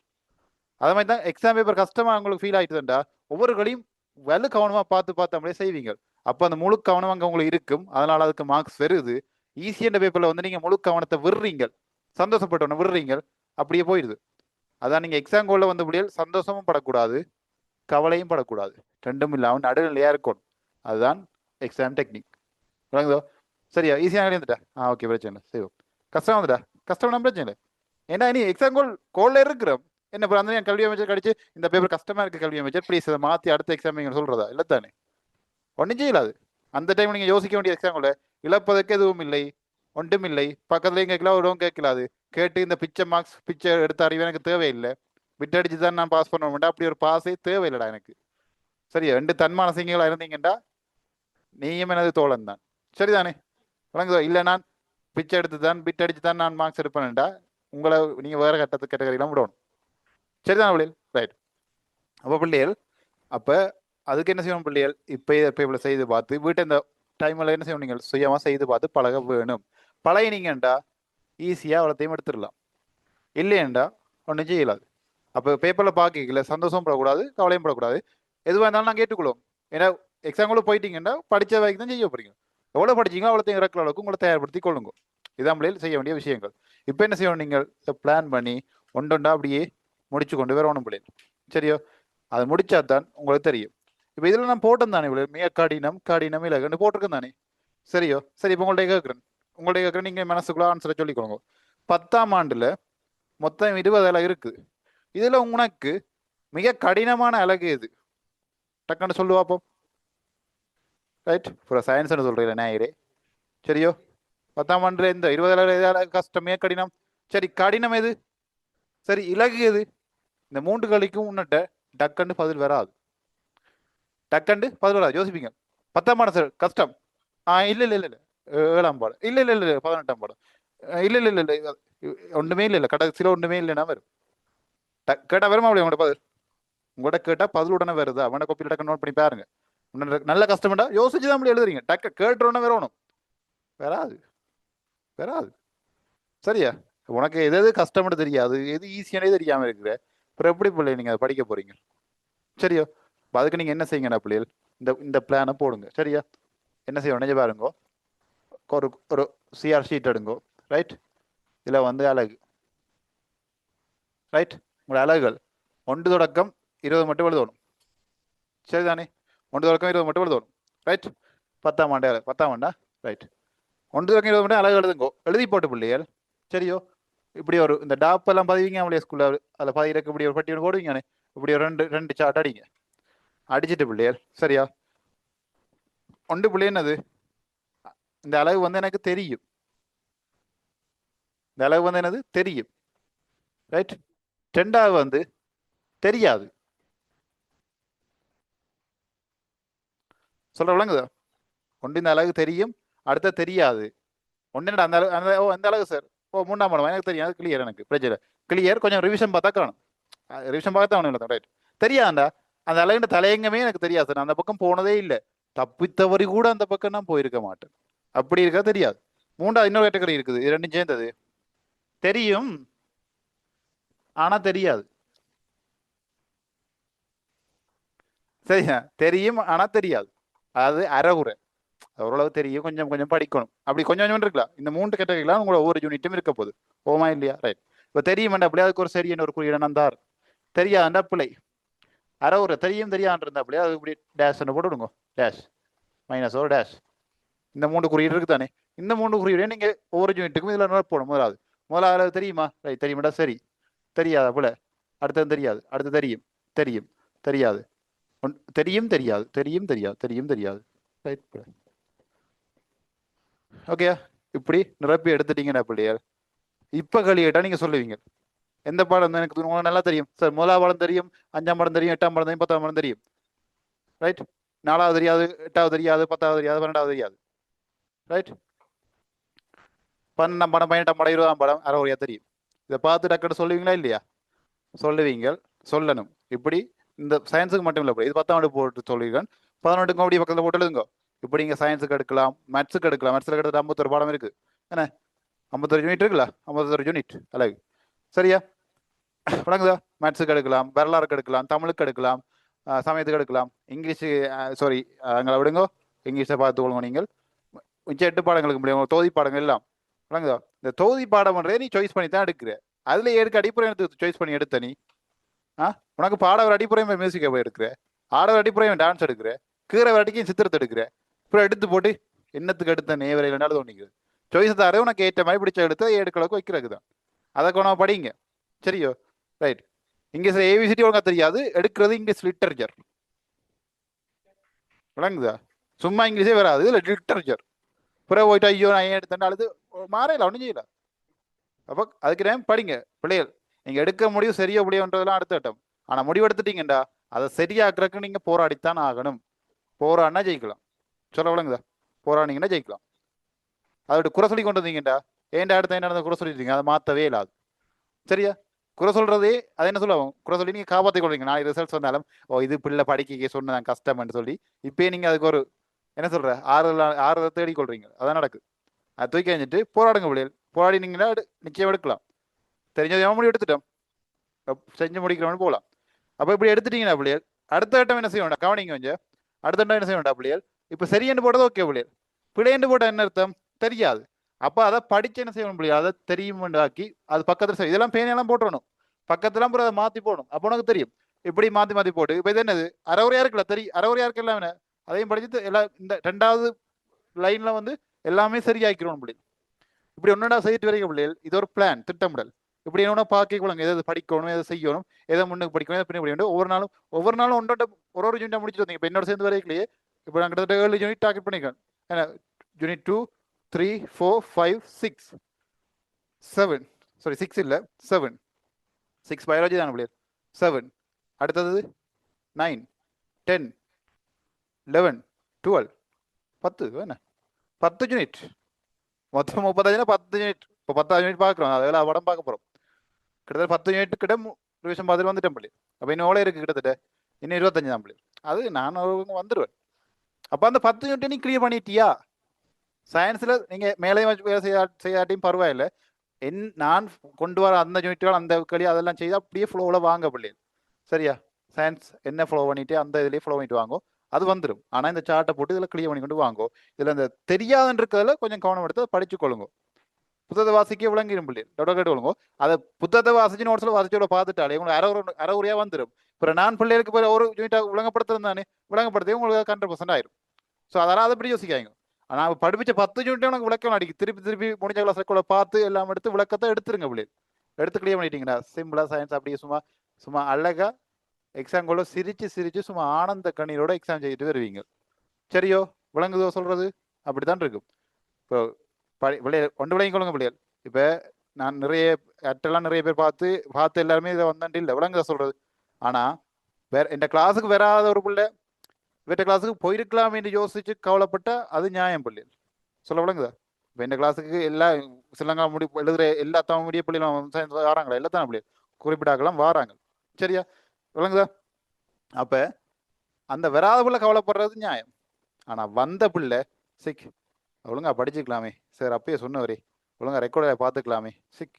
அதே மாதிரி தான் எக்ஸாம் பேப்பர் கஷ்டமாக உங்களுக்கு ஃபீல் ஆகிட்டுதுண்டா, ஒவ்வொரு கடையும் வெள்ளு கவனமாக பார்த்து பார்த்து அப்படியே செய்வீங்க. அப்போ அந்த முழு கவனம் அங்கே உங்களுக்கு இருக்கும், அதனால அதுக்கு மார்க்ஸ் வருது. ஈஸியான பேப்பரில் வந்து நீங்கள் முழு கவனத்தை விடுறீங்க, சந்தோஷப்பட்டவன விடுறீங்க, அப்படியே போயிடுது. அதான் நீங்கள் எக்ஸாம் கோலில் வந்த முடியல் சந்தோஷமும் படக்கூடாது, கவலையும் படக்கூடாது, ரெண்டும் இல்லாமல் நடுநிலையாக இருக்கணும். அதுதான் எக்ஸாம் டெக்னிக். விளங்குதோ? சரியா? ஈஸியாக இருந்துட்டா ஓகே, பிரச்சனை இல்லை, செய்வோம். கஷ்டம் வந்துட்டா, கஷ்டம் பிரச்சனை இல்லை. ஏன்னா நீ எக்ஸாம் கோலில் இருக்கிறோம். என்ன அந்த கல்வி அமைச்சர் கடிச்சு இந்த பேப்பர் கஷ்டமா இருக்கு கல்வி அமைச்சர் ப்ளீஸ் அதை மாற்றி அடுத்த எக்ஸாம் நீங்கள் சொல்றதா? இல்லை தானே? ஒன்றும் செய்யலாது. அந்த டைம் நீங்கள் யோசிக்க வேண்டிய எக்ஸாம்ல இழப்பதற்கு எதுவும் இல்லை, ஒன்றும் இல்லை. பக்கத்துலேயும் கேட்கலாம், ஒருவும் கேட்கலாது. கேட்டு இந்த பிச்சை மார்க்ஸ் பிச்சை எடுத்த அறிவு எனக்கு தேவையில்லை, விட்டடிச்சு தான் நான் பாஸ் பண்ண மாட்டேன், அப்படி ஒரு பாஸே தேவையில்லைடா எனக்கு. சரியா? 2 தன்மான சிங்கங்களா இருந்தீங்கடா நீயும் எனது தோழன் தான். சரிதானே? வழங்குதோ? இல்லை நான் பிச்சை எடுத்து தான் பிட் அடிச்சு தான் நான் மார்க்ஸ் எடுப்பேன்டா, உங்களை நீங்கள் வேறு கட்டத்து கேட்டகரியெல்லாம் விடணும். சரிதான் பிள்ளைகள்? ரைட். அப்போ பிள்ளைகள் அப்போ அதுக்கு என்ன செய்யணும் பிள்ளைகள்? இப்போ இவ்வளோ செய்து பார்த்து வீட்டை இந்த டைமில் என்ன செய்யணும்? நீங்கள் சுயமாக செய்து பார்த்து பழக வேணும். பழகினீங்கண்டா ஈஸியாக அவ்வளோத்தையும் எடுத்துடலாம். இல்லையண்டா ஒன்றும் செய்யலாது. அப்போ பேப்பரில் பார்க்கல சந்தோஷம் படக்கூடாது, கவலையும் படக்கூடாது. எதுவாக இருந்தாலும் நான் கேட்டுக்கொள்ளும். ஏன்னா எக்ஸாம்குள்ளே போயிட்டீங்கன்னா படித்த வரைக்கும் தான் செய்ய போறீங்க. எவ்வளோ படிச்சிங்களோ அவ்வளோத்தையும் இறக்குற அளவுக்கு உங்களை தயார்படுத்தி கொள்ளுங்க. இதான் பிள்ளைகள் செய்ய வேண்டிய விஷயங்கள். இப்போ என்ன செய்யணும்? நீங்கள் பிளான் பண்ணி ஒன்றொண்டா அப்படியே முடிச்சு கொண்டு வரணும் பிள்ளைகள். சரியோ? அது முடிச்சாதான் உங்களுக்கு தெரியும். இப்போ இதில் நான் போட்டேன் தானே பிள்ளைகள், மிக கடினம் கடினம் இலகுன்னு போட்டிருக்கேன் தானே? சரியோ? சரி, இப்போ உங்கள்கிட்ட கேட்குறேன், நீங்கள் மனசுக்குள்ள ஆன்சரை சொல்லிக்கொள்ளுங்க. 10ஆம் ஆண்டுல மொத்தம் 20 அலகு இருக்குது. இதுல உனக்கு மிக கடினமான அலகு எது? டக்குன்னு சொல்லு பார்ப்போம். ரைட், இப்போ சயின்ஸ்னு சொல்றீங்களா நேயரே? சரியோ? 10ஆம் ஆண்டுல இந்த 20 அலகு கஷ்டமே கடினம். சரி, கடினம் எது? சரி, இலகு எது? இந்த 3 கலிக்கும் உன்னிட்ட டக்குன்னு பதில் வராது. டக்குன்னு பதில் வராது. யோசிப்பீங்க, 10ஆம் ஆண்டு சார் கஷ்டம். இல்ல இல்ல இல்ல இல்ல 7ஆம் பாடம், இல்ல இல்ல இல்ல 18ஆம் பாடம், இல்ல இல்ல இல்ல இல்ல ஒன்றுமே இல்லை இல்லை கடைசியில் ஒன்றுமே இல்லைன்னா வரும். கேட்டால் வருமா அப்படியே உங்களோட பதில்? உங்கள்கிட்ட கேட்டால் பதில் உடனே வருது. அவனை கோப்பி டக்கு நோட் பண்ணி பாருங்க. நல்ல கஷ்டம்டா யோசிச்சு தான் அப்படி எழுதுறீங்க. டக்கு கேட்டுறோன்னே வரணும், வராது வராது. சரியா? உனக்கு எது எது கஷ்டம்னு தெரியாது, எது ஈஸியானே தெரியாமல் இருக்கிற, அப்புறம் எப்படி பிள்ளை நீங்கள் அதை படிக்க போறீங்க? சரியோ? அதுக்கு நீங்கள் என்ன செய்யுங்கண்ணா பிள்ளைகள், இந்த பிளானை போடுங்க. சரியா? என்ன செய்ய உடனே பாருங்க, ஒரு சிஆர் ஷீட் எடுங்கோ. ரைட், இதில் வந்து அழகு. ரைட், உங்களோட அலகுகள் 1 தொடக்கம் 20 மட்டும் எழுதணும். சரிதானே? 1 தொடக்கம் 20 மட்டும் எழுதணும். ரைட், 10ஆம் ஆண்டு 10ஆம் ஆண்டா? ரைட், 1 தொடக்கம் 20 மட்டும் அழகு எழுதுங்கோ. எழுதி போட்டு பிள்ளைகள். சரியோ? இப்படி ஒரு இந்த டாப் எல்லாம் பதிவிங்க அவளைய ஸ்கூலில், அதில் பதிவிறக்க இப்படி ஒரு பட்டி ஒன்று போடுவீங்கண்ணே. இப்படி ஒரு ரெண்டு சாட் அடிங்க, அடிச்சுட்டு பிள்ளைகள். சரியா? 1 பிள்ளை என்னது? இந்த அழகு வந்து எனக்கு தெரியும், இந்த அழகு வந்து என்னது தெரியும். ரைட், 2வது வந்து தெரியாது. சொல்ற விளங்குதா? 1 இந்த அழகு தெரியும், அடுத்த தெரியாது. 1 அந்த அந்த அழகு சார் 3ஆம் பாடம் எனக்கு தெரியும், அது கிளியர், எனக்கு பிரச்சனை கிளியர். கொஞ்சம் ரிவிஷன் பார்த்தா காணும், ரிவிஷன் பார்த்தா அவனு ரைட். தெரியாதுண்டா, அந்த அலையின் தலையங்கமே எனக்கு தெரியாது சார். நான் அந்த பக்கம் போனதே இல்லை. தப்பித்தவரி கூட அந்த பக்கம் நான் போயிருக்க மாட்டேன். அப்படி இருக்கா தெரியாது. மூன்றாவது இன்னொரு கேட்டகரி இருக்குது, இது ரெண்டும் சேர்ந்தது. தெரியும் ஆனா தெரியாது. சரியா, தெரியும் ஆனா தெரியாது. அது அறகுறை. ஓரளவு தெரியும், கொஞ்சம் கொஞ்சம் படிக்கணும், அப்படி கொஞ்சம் கொஞ்சம் இருக்கலாம். இந்த மூன்று கேட்டகரிலாம் உங்களோட ஒவ்வொரு யூனிட்டும் இருக்க போகுது. ஓமா இல்லையா? ரைட். இப்போ தெரியும் அப்படியே அதுக்கு ஒரு சரியான ஒரு குறியீடு நந்தார். தெரியாதுண்டா பிள்ளை. அறவுரை தெரியும் தெரியாதுன்னு இருந்தா அப்படியே அது இப்படி டேஷ் போட்டு விடுங்க. டேஷ் மைனஸ் ஒரு டேஷ். இந்த மூன்று குறியீடு இருக்கு தானே. இந்த மூன்று குறியீடு நீங்க ஒவ்வொரு யூனிட்டுக்கும் இதுல நோட் போடணும். முதலாவது தெரியுமா? ரைட், தெரியுமாடா? சரி. தெரியாதா போல? அடுத்தது தெரியாது. அடுத்து தெரியும். தெரியும் தெரியாது. தெரியும் தெரியாது. தெரியும் தெரியாது. தெரியும் தெரியாது. ரைட். ஓகே, இப்படி நிரப்பி எடுத்துட்டீங்கன்னா பிள்ளையார், இப்ப களியிட்டா நீங்க சொல்லுவீங்க எந்த பாடம் எனக்கு உங்களுக்கு நல்லா தெரியும் சார். முதலாவது பாடம் தெரியும், அஞ்சாம் பாடம் தெரியும், எட்டாம் பாடம் தெரியும், பத்தாம் பாடம் தெரியும். ரைட். நாலாவது தெரியாது, எட்டாவது தெரியாது, பத்தாவது தெரியாது, பன்னெண்டாவது தெரியாது. ரைட். 12ஆம் படம், 18ஆம் படம், 20ஆம் படம் அறவுரையா தெரியும். இதை பார்த்து டக்குன்னு சொல்லுவீங்களா இல்லையா? சொல்லுவீங்க. சொல்லணும். இப்படி இந்த சயின்ஸுக்கு மட்டும் இல்லை, இது 10ஆம் ஆண்டு போட்டு சொல்லுவீங்க. 11க்கும் அப்படி பக்கத்தில் போட்டு எழுதுங்க. இப்படி இங்கே சயின்ஸுக்கு எடுக்கலாம், மேத்ஸுக்கு எடுக்கலாம். மேத்ஸில் கிட்டத்தட்ட 51 பாடம் இருக்கு. என்ன 51 யூனிட் இருக்குல்ல? 51 யூனிட் அழகு. சரியா? வணங்குதா? மேத்ஸுக்கு எடுக்கலாம், வரலாறுக்கு எடுக்கலாம், தமிழுக்கு எடுக்கலாம், சமயத்துக்கு எடுக்கலாம். இங்கிலீஷு சாரி அங்கே விடுங்க, இங்கிலீஷை பார்த்துக்கொள்ளுங்க. நீங்கள் மிச்சம் 8 பாடங்களுக்கு முடியும், தொகுதி பாடங்கள் எல்லாம். வணங்குதா? இந்த தொகுதி பாடம்ன்றே நீ சாய்ஸ் பண்ணி தான் எடுக்கிற. அதுல எடுக்க அடிப்படை எடுத்து சாய்ஸ் பண்ணி எடுத்த நீ உனக்கு பாடவர் அடிப்படையும் மியூசிக்கை போய் எடுக்கிற, ஆடவர் அடிப்படையும் டான்ஸ் எடுக்கிற, கீரை வரைக்கும் சித்திரத்தை எடுக்கிற. அப்புறம் எடுத்து போட்டு என்னத்துக்கு எடுத்த நேவரை இல்லைனாலும் தோணிக்குது. சாய்ஸ் தாரே உனக்கு ஏற்ற மாதிரி பிடிச்ச எடுத்து எடுக்கிறதுக்கு வைக்கிறதுக்கு தான். அதை கொண்டு படிங்க. சரியோ? ரைட். இங்கிலீஷ் ஏபிசிடி ஒழுங்கா தெரியாது, எடுக்கிறது இங்கிலீஷ் லிட்டரேச்சர். விளங்குதா? சும்மா இங்கிலீஷே வராது, இல்லை லிட்டரேச்சர். பிறகு போயிட்டு ஐயோ நான் ஏன் எடுத்தேன் அழுது மாறையில ஒன்றும் செய்யல. அப்போ அதுக்கு நேரம் படிங்க பிள்ளைகள். நீங்க எடுக்க முடியும் சரியா முடியும்ன்றதெல்லாம் அடுத்த கட்டம். ஆனா முடிவு எடுத்துட்டீங்கடா, அதை சரியாக்குறதுக்கு நீங்க போராடித்தான் ஆகணும். போராடினா ஜெயிக்கலாம். சொல்ல விளங்குதா? போராடினீங்கன்னா ஜெயிக்கலாம். அதோட குறை சொல்லி கொண்டு வந்தீங்கடா, ஏன்டா அடுத்த என்ன குறை சொல்லிட்டீங்க, அதை மாற்றவே இல்லாது. சரியா? குறை சொல்றதே அதை என்ன சொல்லுவோம், குறை சொல்லி நீங்க காப்பாற்றி கொள்றீங்க. நாளைக்கு ரிசல்ட்ஸ் வந்தாலும் ஓ இது பிள்ளை படிக்க சொன்னதான் கஷ்டம்னு சொல்லி இப்பயே நீங்க அதுக்கு ஒரு என்ன சொல்ற ஆறுதலை தேடிக்கொள்றீங்க. அதான் நடக்குது. அதை தூக்கி அணிஞ்சிட்டு போராடுங்க பிள்ளைகள். போராடினீங்கன்னா நிச்சயம் எடுக்கலாம். தெரிஞ்சது முடிவு எடுத்துட்டோம், செஞ்சு முடிக்கிறவனு போகலாம். அப்போ இப்படி எடுத்துட்டீங்கன்னா பிள்ளைகள், அடுத்த கட்டம் என்ன செய்ய வேண்டாம், கவனிங்க கொஞ்சம். அடுத்த கட்டம் என்ன செய்ய வேண்டாம் பிள்ளைகள், இப்போ சரியென்று போட்டது ஓகே பிள்ளைகள், பிள்ளைன்னு போட்டால் என்ன அர்த்தம் தெரியாது. அப்போ அதை படிச்சு என்ன செய்யணும் பிள்ளைகள், அதை தெரியும் ஆக்கி அது பக்கத்தில் இதெல்லாம் பேனையெல்லாம் போட்டுறணும், பக்கத்துலாம் போய் அதை மாற்றி போடணும். அப்போ உனக்கு தெரியும். இப்படி மாற்றி மாற்றி போட்டு இப்போ இது என்னது அறவுரையா இருக்குல்ல, தெரியும் அறவுரையா இருக்கு எல்லாம் அதையும் படிச்சு எல்லாம் இந்த 2வது லைன்ல வந்து எல்லாமே சரியாக்கிறோம் பிள்ளைகள். இப்படி ஒன்னொன்னா செய்யிட்டு வரைக்கும் பிள்ளைகள், இது ஒரு பிளான், திட்டமிடல். இப்படி என்ன பார்க்கணும், எதை படிக்கணும், எதை செய்யணும், எதை முன்னுக்கு படிக்கணும், எதை பின்னாடி படிக்கணும். ஒவ்வொரு நாளும் ஒரு யூனிட்டா முடிச்சு வந்தீங்க. இப்போ என்னோட சேர்ந்து வரைக்கலையே இப்போ நான் கிட்டத்தட்ட 7 யூனிட் டார்கெட் பண்ணிக்கிறேன். ஏன்னா யூனிட் 2, 3, 4, 5, 6, 7 சாரி 6 இல்லை 7. 6 பயாலஜி தானே பிள்ளைகள். 7 அடுத்தது 9, 10, 11, 12, 10 என்ன 10 யூனிட் மொத்தம் 35. 10 யூனிட் இப்போ 10 யூனிட் பார்க்குறோம். அதெல்லாம் படம் பார்க்க போகிறோம். கிட்டத்தட்ட 10 யூனிட் கிட்ட ரிவிஷன் பார்த்துட்டு வந்துட்டேன் பிள்ளை. அப்போ இன்னும் எவ்வளோ இருக்குது, கிட்டத்தட்ட இன்னும் 25 தான் பிள்ளை. அது நான் வந்துடுவேன். அப்போ அந்த 10 யூனிட் நீ கிளியர் பண்ணிட்டியா? சயின்ஸில் நீங்கள் மேலேயும் செய்யாட்டியும் பரவாயில்லை. நான் கொண்டு வர அந்த யூனிட்டுகள் அந்த களி அதெல்லாம் செய்து அப்படியே ஃப்ளோவில் வாங்க பிள்ளை. சரியா? சயின்ஸ் என்ன ஃப்ளோ பண்ணிட்டு அந்த இதுலேயே ஃப்ளோ பண்ணிட்டு வாங்கோ, அது வந்துடும். ஆனால் இந்த சார்ட்டை போட்டு இதில் கிளியர் பண்ணி கொண்டு வாங்கோ. இதில் இந்த தெரியாதுன்னு இருக்கிறதுல கொஞ்சம் கவனம் எடுத்து படிச்சு கொள்ளுங்க. புத்தகத்தை வாசிக்க விளங்கிடும் பிள்ளை. கேட்டு கொள்ளுங்க. அதை புத்தகத்தை வாசிச்சு நோட்ஸில் வாசிச்சோட பார்த்துட்டாலே உங்களுக்கு அறவுரையாக வந்துடும். இப்போ நான் பிள்ளைகளுக்கு போய் ஒரு யூனிட்டாக விளங்கப்படுத்துறதானே, விளங்கப்படுத்தி உங்களுக்கு 100% ஆயிரும். ஸோ அதெல்லாம் அதை பற்றி யோசிக்காங்க. ஆனால் படிப்பிச்ச 10 யூனிட்டே உனக்கு விளக்கம் அடிக்கு. திருப்பி முடிஞ்ச கிளாஸ் பார்த்து எல்லாம் எடுத்து விளக்கத்தை எடுத்துருங்க பிள்ளை. எடுத்து கிளியர் பண்ணிட்டீங்கன்னா சிம்பிளா சயின்ஸ் அப்படியே சும்மா அழகா எக்ஸாம் கூட சிரிச்சு சும்மா ஆனந்த கண்ணீரோட எக்ஸாம் செய்துட்டு வருவீங்க. சரியோ? விளங்குதோ சொல்றது? அப்படித்தான் இருக்கும். இப்போ பிள்ளைகள் ஒன்று விளங்கி கொள்ளுங்க பிள்ளைகள். இப்போ நான் நிறைய பேர் பார்த்து எல்லாருமே இதை வந்தாண்டு இல்லை, விளங்குதா சொல்றது? ஆனா வேற இந்த கிளாஸுக்கு வராத ஒரு பிள்ளை வேற கிளாஸுக்கு போயிருக்கலாம் என்று யோசிச்சு கவலைப்பட்ட அது நியாயம் பிள்ளைகள். சொல்ல விளங்குதா? இப்போ இந்த கிளாஸுக்கு எல்லா சிலங்கா எழுதுற எல்லா தமிழ் மீடிய பிள்ளைகளும் வாராங்களா? எல்லாத்தான பிள்ளைகள் குறிப்பிட்டாக்கலாம் வாராங்க. சரியா? விளங்குதா? அப்ப அந்த வராத பிள்ளை கவலைப்படுறது நியாயம். ஆனா வந்த பிள்ளை சிக் ஒழுங்கா படிச்சுக்கலாமே சார், அப்பயே சொன்னவரே ஒழுங்கா ரெக்கார்டை பார்த்துக்கலாமே சிக்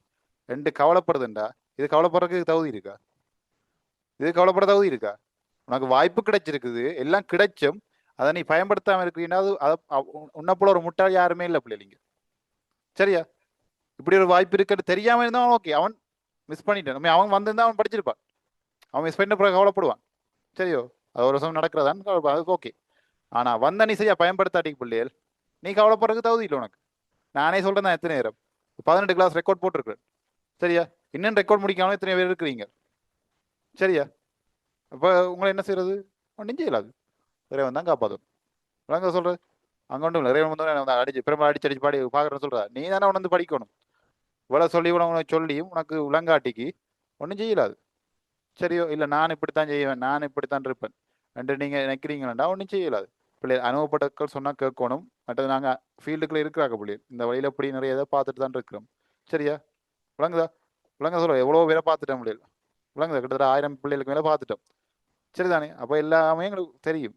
ரெண்டு கவலைப்படுதுண்டா. இது கவலைப்படுறதுக்கு தகுதி இருக்கா? இது கவலைப்பட தகுதி இருக்கா? உனக்கு வாய்ப்பு கிடைச்சிருக்குது, எல்லாம் கிடைச்சும் அதை நீ பயன்படுத்தாம இருக்கிறீங்கன்னா உன்னை போல ஒரு முட்டாள் யாருமே இல்லை பிள்ளைங்க. சரியா? இப்படி ஒரு வாய்ப்பு இருக்குன்னு தெரியாம இருந்தான் ஓகே, அவன் மிஸ் பண்ணிட்டான். அவன் வந்திருந்தா அவன் படிச்சிருப்பான், அவன் மிஸ் பண்ண பிறகு கவலைப்படுவான். சரியோ? அது ஒரு வருஷம் நடக்கிறதான் அதுக்கு ஓகே. ஆனா வந்த நீ சரியா பயன்படுத்தாட்டிக்கு பிள்ளைகள் நீ கவலைப்படுறதுக்கு தகுதி இல்லை உனக்கு. நானே சொல்றேன் தான், எத்தனை நேரம் 18 கிளாஸ் ரெக்கார்ட் போட்டிருக்கிறேன். சரியா? இன்னும் ரெக்கார்ட் முடிக்காம எத்தனை பேர் இருக்கிறீங்க? சரியா? அப்போ உங்களை என்ன செய்யறது? ஒன்றும் செய்யலாது. இறைவன் தான் காப்பாற்றும். விளங்க சொல்றது? அங்கே ஒன்றும் இல்லை, இறைவன் வந்து அடிச்சு பெருமாள் அடிச்சு அடிச்சு பாடி பார்க்குறேன்னு சொல்றா. நீ தானே உணர்ந்து படிக்கணும். இவ்வளோ சொல்லி இவ்வளோ சொல்லியும் உனக்கு விளங்காட்டிக்கு ஒன்றும் செய்யலாது. சரியோ? இல்லை நான் இப்படித்தான் செய்வேன், நான் இப்படித்தான் இருப்பேன் என்று நீங்கள் நினைக்கிறீங்களா? ஒன்றும் செய்யலாது. பிள்ளை அனுபவப்பட்டக்கள் சொன்னால் கேட்கணும். மற்றது நாங்கள் ஃபீல்டுக்குள்ளே இருக்கிறாங்க பிள்ளை, இந்த வழியில் இப்படி நிறைய இதை பார்த்துட்டு தான் இருக்கிறோம். சரியா? விளங்குதா? விளங்க சொல்ல எவ்வளோ பேரை பார்த்துட்டோம் பிள்ளைகள். விளங்குதா? கிட்டத்தட்ட 1000 பிள்ளைகளுக்கு மேலே பார்த்துட்டோம். சரிதானே? அப்போ எல்லாமே எங்களுக்கு தெரியும்,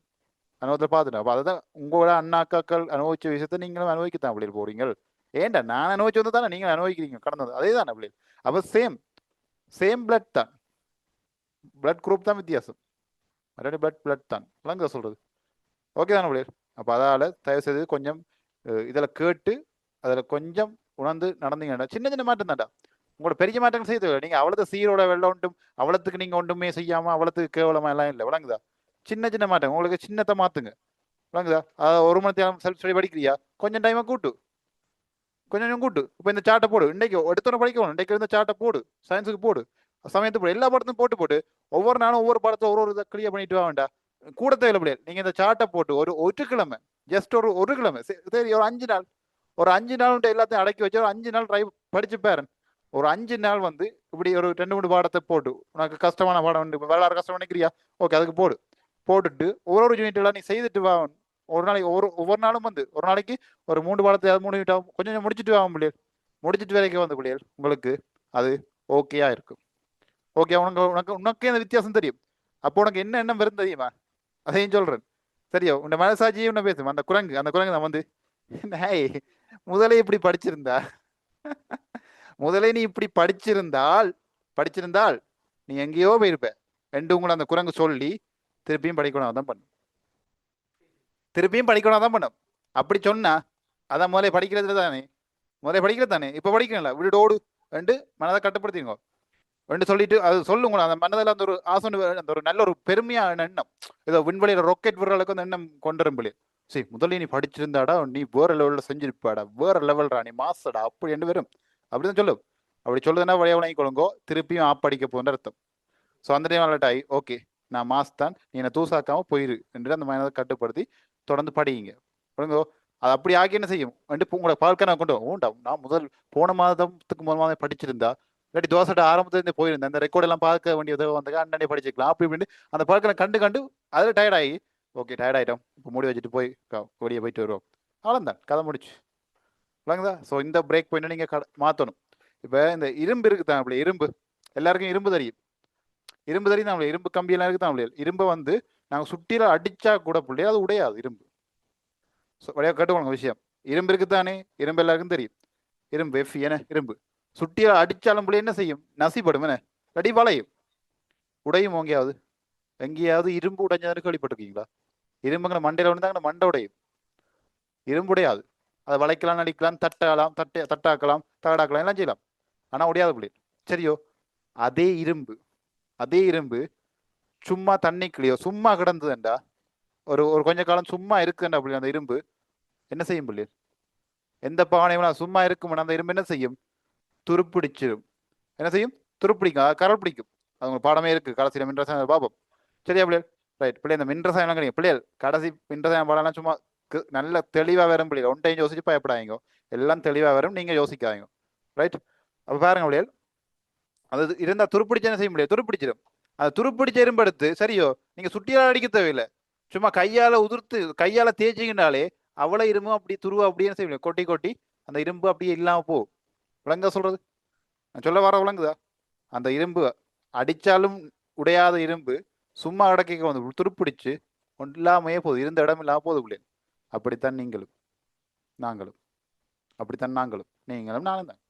அனுபவத்தில் பார்த்துட்டோம். அப்போ அதுதான் உங்களோட அண்ணா அக்காக்கள் அனுபவிச்ச விஷயத்த நீங்களும் அனுபவிக்கத்தான் பிள்ளைகள் போறீங்க. ஏன்டா நான் அனுபவிச்சு வந்து தானே நீங்கள் அனுபவிக்கிறீங்க கடந்தது, அதே தானே பிள்ளைகள். அப்போ சேம் சேம் பிளட் தான், பிளட் குரூப் தான் வித்தியாசம். மறுபடியும் பிளட் தான். விளங்குதா சொல்றது? ஓகே தானே பிள்ளைகள்? அப்போ அதால் தயவு செய்து கொஞ்சம் இதில் கேட்டு அதில் கொஞ்சம் உணர்ந்து நடந்தீங்கன்னா சின்ன சின்ன மாற்றம் தான்டா. உங்களோட பெரிய மாற்றங்கள் செய்ய தேவை. நீங்கள் அவ்வளோது சீரோட வெள்ளம் ஒன்றும் அவ்வளோத்துக்கு நீங்கள் ஒன்றுமே செய்யாமல் அவ்வளோத்துக்கு கேவலமாக எல்லாம் இல்லை. விளங்குதா? சின்ன சின்ன மாற்றம் உங்களுக்கு சின்னத்தை மாற்றுங்க. விளங்குதா? அதாவது 1 மணி நேரம் செல்ஃப் ஸ்டடி படிக்கிறியா, கொஞ்சம் டைமை கூட்டு, கொஞ்சம் கூட்டு. இப்போ இந்த சார்ட்டை போடு, இன்றைக்கு எடுத்தோன்னு படிக்கணும், இன்றைக்கு இந்த சார்ட்டை போடு, சயின்ஸுக்கு போடு, சமயத்துக்கு போடு, எல்லா பாடத்தையும் போட்டு போட்டு ஒவ்வொரு நாளும் ஒவ்வொரு பாடத்தை ஒரு இதை கிளியர் பண்ணிட்டு வா வேண்டாம். கூட தேவையில்லை பிள்ளைகள். நீங்கள் இந்த சார்ட்டை போட்டு ஒரு கிழமை, ஜஸ்ட் ஒரு கிழமை சரி, ஒரு 5 நாள், ஒரு 5 நாள் எல்லாத்தையும் அடக்கி வச்சு ஒரு 5 நாள் ட்ரை படிச்சு பாரு. ஒரு 5 நாள் வந்து இப்படி ஒரு 2-3 பாடத்தை போட்டு, உனக்கு கஷ்டமான பாடம் உண்டு, வரலாறு கஷ்டம் நினைக்கிறியா, ஓகே அதுக்கு போட்டுட்டு ஒரு யூனிட் எல்லாம் நீ செய்துட்டு வா. ஒரு நாளைக்கு ஒவ்வொரு நாளும் வந்து ஒரு நாளைக்கு ஒரு 3 பாடத்தை 3 யூனிட் ஆகும், கொஞ்சம் முடிச்சுட்டு ஆகும் பிள்ளைகள். முடிச்சுட்டு வரைக்கும் வந்து பிள்ளைகள் உங்களுக்கு அது ஓகேயா இருக்கும். ஓகே? உனக்கு உனக்கு உனக்கே அந்த வித்தியாசம் தெரியும். அப்போ உனக்கு என்ன எண்ணம் வரும் தெரியுமா? அதையும் சொல்றேன். சரியா? உன்னை மனசாட்சியே உன்னை பேசும். அந்த குரங்கு தான் வந்து முதலே இப்படி படிச்சிருந்தா முதலே நீ இப்படி படிச்சிருந்தால் நீ எங்கேயோ போயிருப்ப என்று உங்களை அந்த குரங்கு சொல்லி திருப்பியும் படிக்கணும் தான் பண்ணும். திருப்பியும் படிக்கணும் தான் பண்ணும். அப்படி சொன்னா அதான் முதலே படிக்கிறது தானே, இப்ப படிக்கணும்ல, விடோடு என்று மனதை கட்டுப்படுத்திங்க என்று சொல்லிட்டு அது சொல்லுங்க. அந்த மனதில் அந்த ஒரு ஆசை, அந்த ஒரு நல்ல ஒரு பெருமையான எண்ணம், ஏதோ விண்வெளியில ராக்கெட் விடுற அளவுக்கு அந்த எண்ணம் கொண்டு வரும். சரி, முதல்ல நீ படிச்சிருந்தாடா, நீ வேற லெவலில் செஞ்சிருப்பாடா, வேற லெவல்ரா, நீ மாசடா அப்படி என்று வரும். அப்படிதான் சொல்லும். அப்படி சொல்லுதுன்னா வழிய வழங்கி கொள்ளுங்கோ, திருப்பியும் படிக்க போன்ற அர்த்தம். ஸோ அந்த டைம் அலர்ட் ஓகே நான் மாஸ் தான், நீ என்னை தூசாக்காம போயிரு என்று அந்த மனதை கட்டுப்படுத்தி தொடர்ந்து படியுங்க. ஒழுங்கோ அது அப்படி ஆகி என்ன செய்யும் வந்து உங்களோட வாழ்க்கை நான் கொண்டு ஊண்டா. நான் போன மாதத்துக்கு முதல் மாதம் படிச்சிருந்தா, இல்லாட்டி தோசை ஆரம்பத்துலேருந்து போயிருந்தேன், அந்த ரெக்கார்ட் எல்லாம் பார்க்க வேண்டியது வந்து அண்ணனே படிச்சுக்கலாம் அப்படி இப்படின்னு அந்த பழக்கம் கண்டு அதில் டயர்டாகி ஓகே டயர்டாயிட்டோம், இப்போ மூடி வச்சுட்டு போய் வெளியே போயிட்டு வருவோம். அவ்வளோதான், கதை முடிச்சு. விளங்குதா? ஸோ இந்த பிரேக் பாயிண்ட் நீங்கள் மாற்றணும். இப்போ இந்த இரும்பு இருக்குது தான், அப்படி இரும்பு எல்லாருக்கும் இரும்பு தெரியும் தான், இரும்பு கம்பியெல்லாம் இருக்குது தான். இரும்பை வந்து நாங்கள் சுட்டியில் அடித்தா கூட பிள்ளையா அது உடையாது இரும்பு. ஸோ வழியாக கேட்டுக்கோங்க விஷயம். இரும்பு இருக்குது தானே, இரும்பு எல்லாருக்கும் தெரியும். இரும்பு இரும்பு சுட்டியில் அடித்தாலும் பிள்ளை என்ன செய்யும்? நசிப்படும். என்ன அடி வளையும், உடையும். எங்கேயாவது இரும்பு உடைஞ்சதுன்னு கேள்விப்பட்டிருக்கீங்களா? இரும்புங்கிற மண்டையில் வந்து மண்டை உடையும், இரும்பு உடையாது. அதை வளைக்கலாம், நடிக்கலாம், தட்டாக்கலாம், தகடாக்கலாம், எல்லாம் செய்யலாம். ஆனால் உடையாது பிள்ளை. சரியோ? அதே இரும்பு சும்மா தண்ணிக்குள்ளேயோ சும்மா கிடந்ததுண்டா, ஒரு கொஞ்ச காலம் சும்மா இருக்குண்டா பிள்ளை, அந்த இரும்பு என்ன செய்யும் பிள்ளை? எந்த பானையும் சும்மா இருக்கும், அந்த இரும்பு என்ன செய்யும்? துருப்பிடிச்சிடும். என்ன செய்யும்? துருப்பிடிக்கும், கரல் பிடிக்கும். அது உங்க பாடமே இருக்கு கடைசியில் மின்ரசாயன பாபம். சரியா பிள்ளைகள்? ரைட் பிள்ளை, இந்த மின்ரசாயனம் கிடைக்கும் பிள்ளைகள். கடைசி மின்ரசாயன பாடம்லாம் சும்மா நல்ல தெளிவாக வரும் பிள்ளைகள். ஒன்றையும் யோசிச்சு பயப்படாதீங்க, எல்லாம் தெளிவாக வரும், நீங்க யோசிக்காதீங்க. ரைட்? அப்ப பாருங்க பிள்ளைகள், அது இருந்தா துருப்பிடிச்சு என்ன செய்ய முடியாது? துருப்பிடிச்சிடும். அது துருப்பிடிச்ச இரும்பு எடுத்து சரியோ நீங்க சுட்டியால் அடிக்க தேவையில்லை, சும்மா கையால உதிர்த்து கையால தேய்ச்சிக்கினாலே அவ்வளோ இரும்பும் அப்படி துருவா அப்படியே செய்ய முடியும். கொட்டி கொட்டி அந்த இரும்பு அப்படியே இல்லாம போ. விளங்க சொல்றது? நான் சொல்ல வர விளங்குதா? அந்த இரும்பு அடிச்சாலும் உடையாத இரும்பு சும்மா இடக்கைக்கு வந்து துருப்பிடிச்சு ஒன்று இல்லாமையே போகுது, இருந்த இடம் இல்லாமல் போகுது பிள்ளைகள். அப்படித்தான் நீங்களும் நாங்களும், அப்படித்தான் நாங்களும் நீங்களும் நானும் தான்.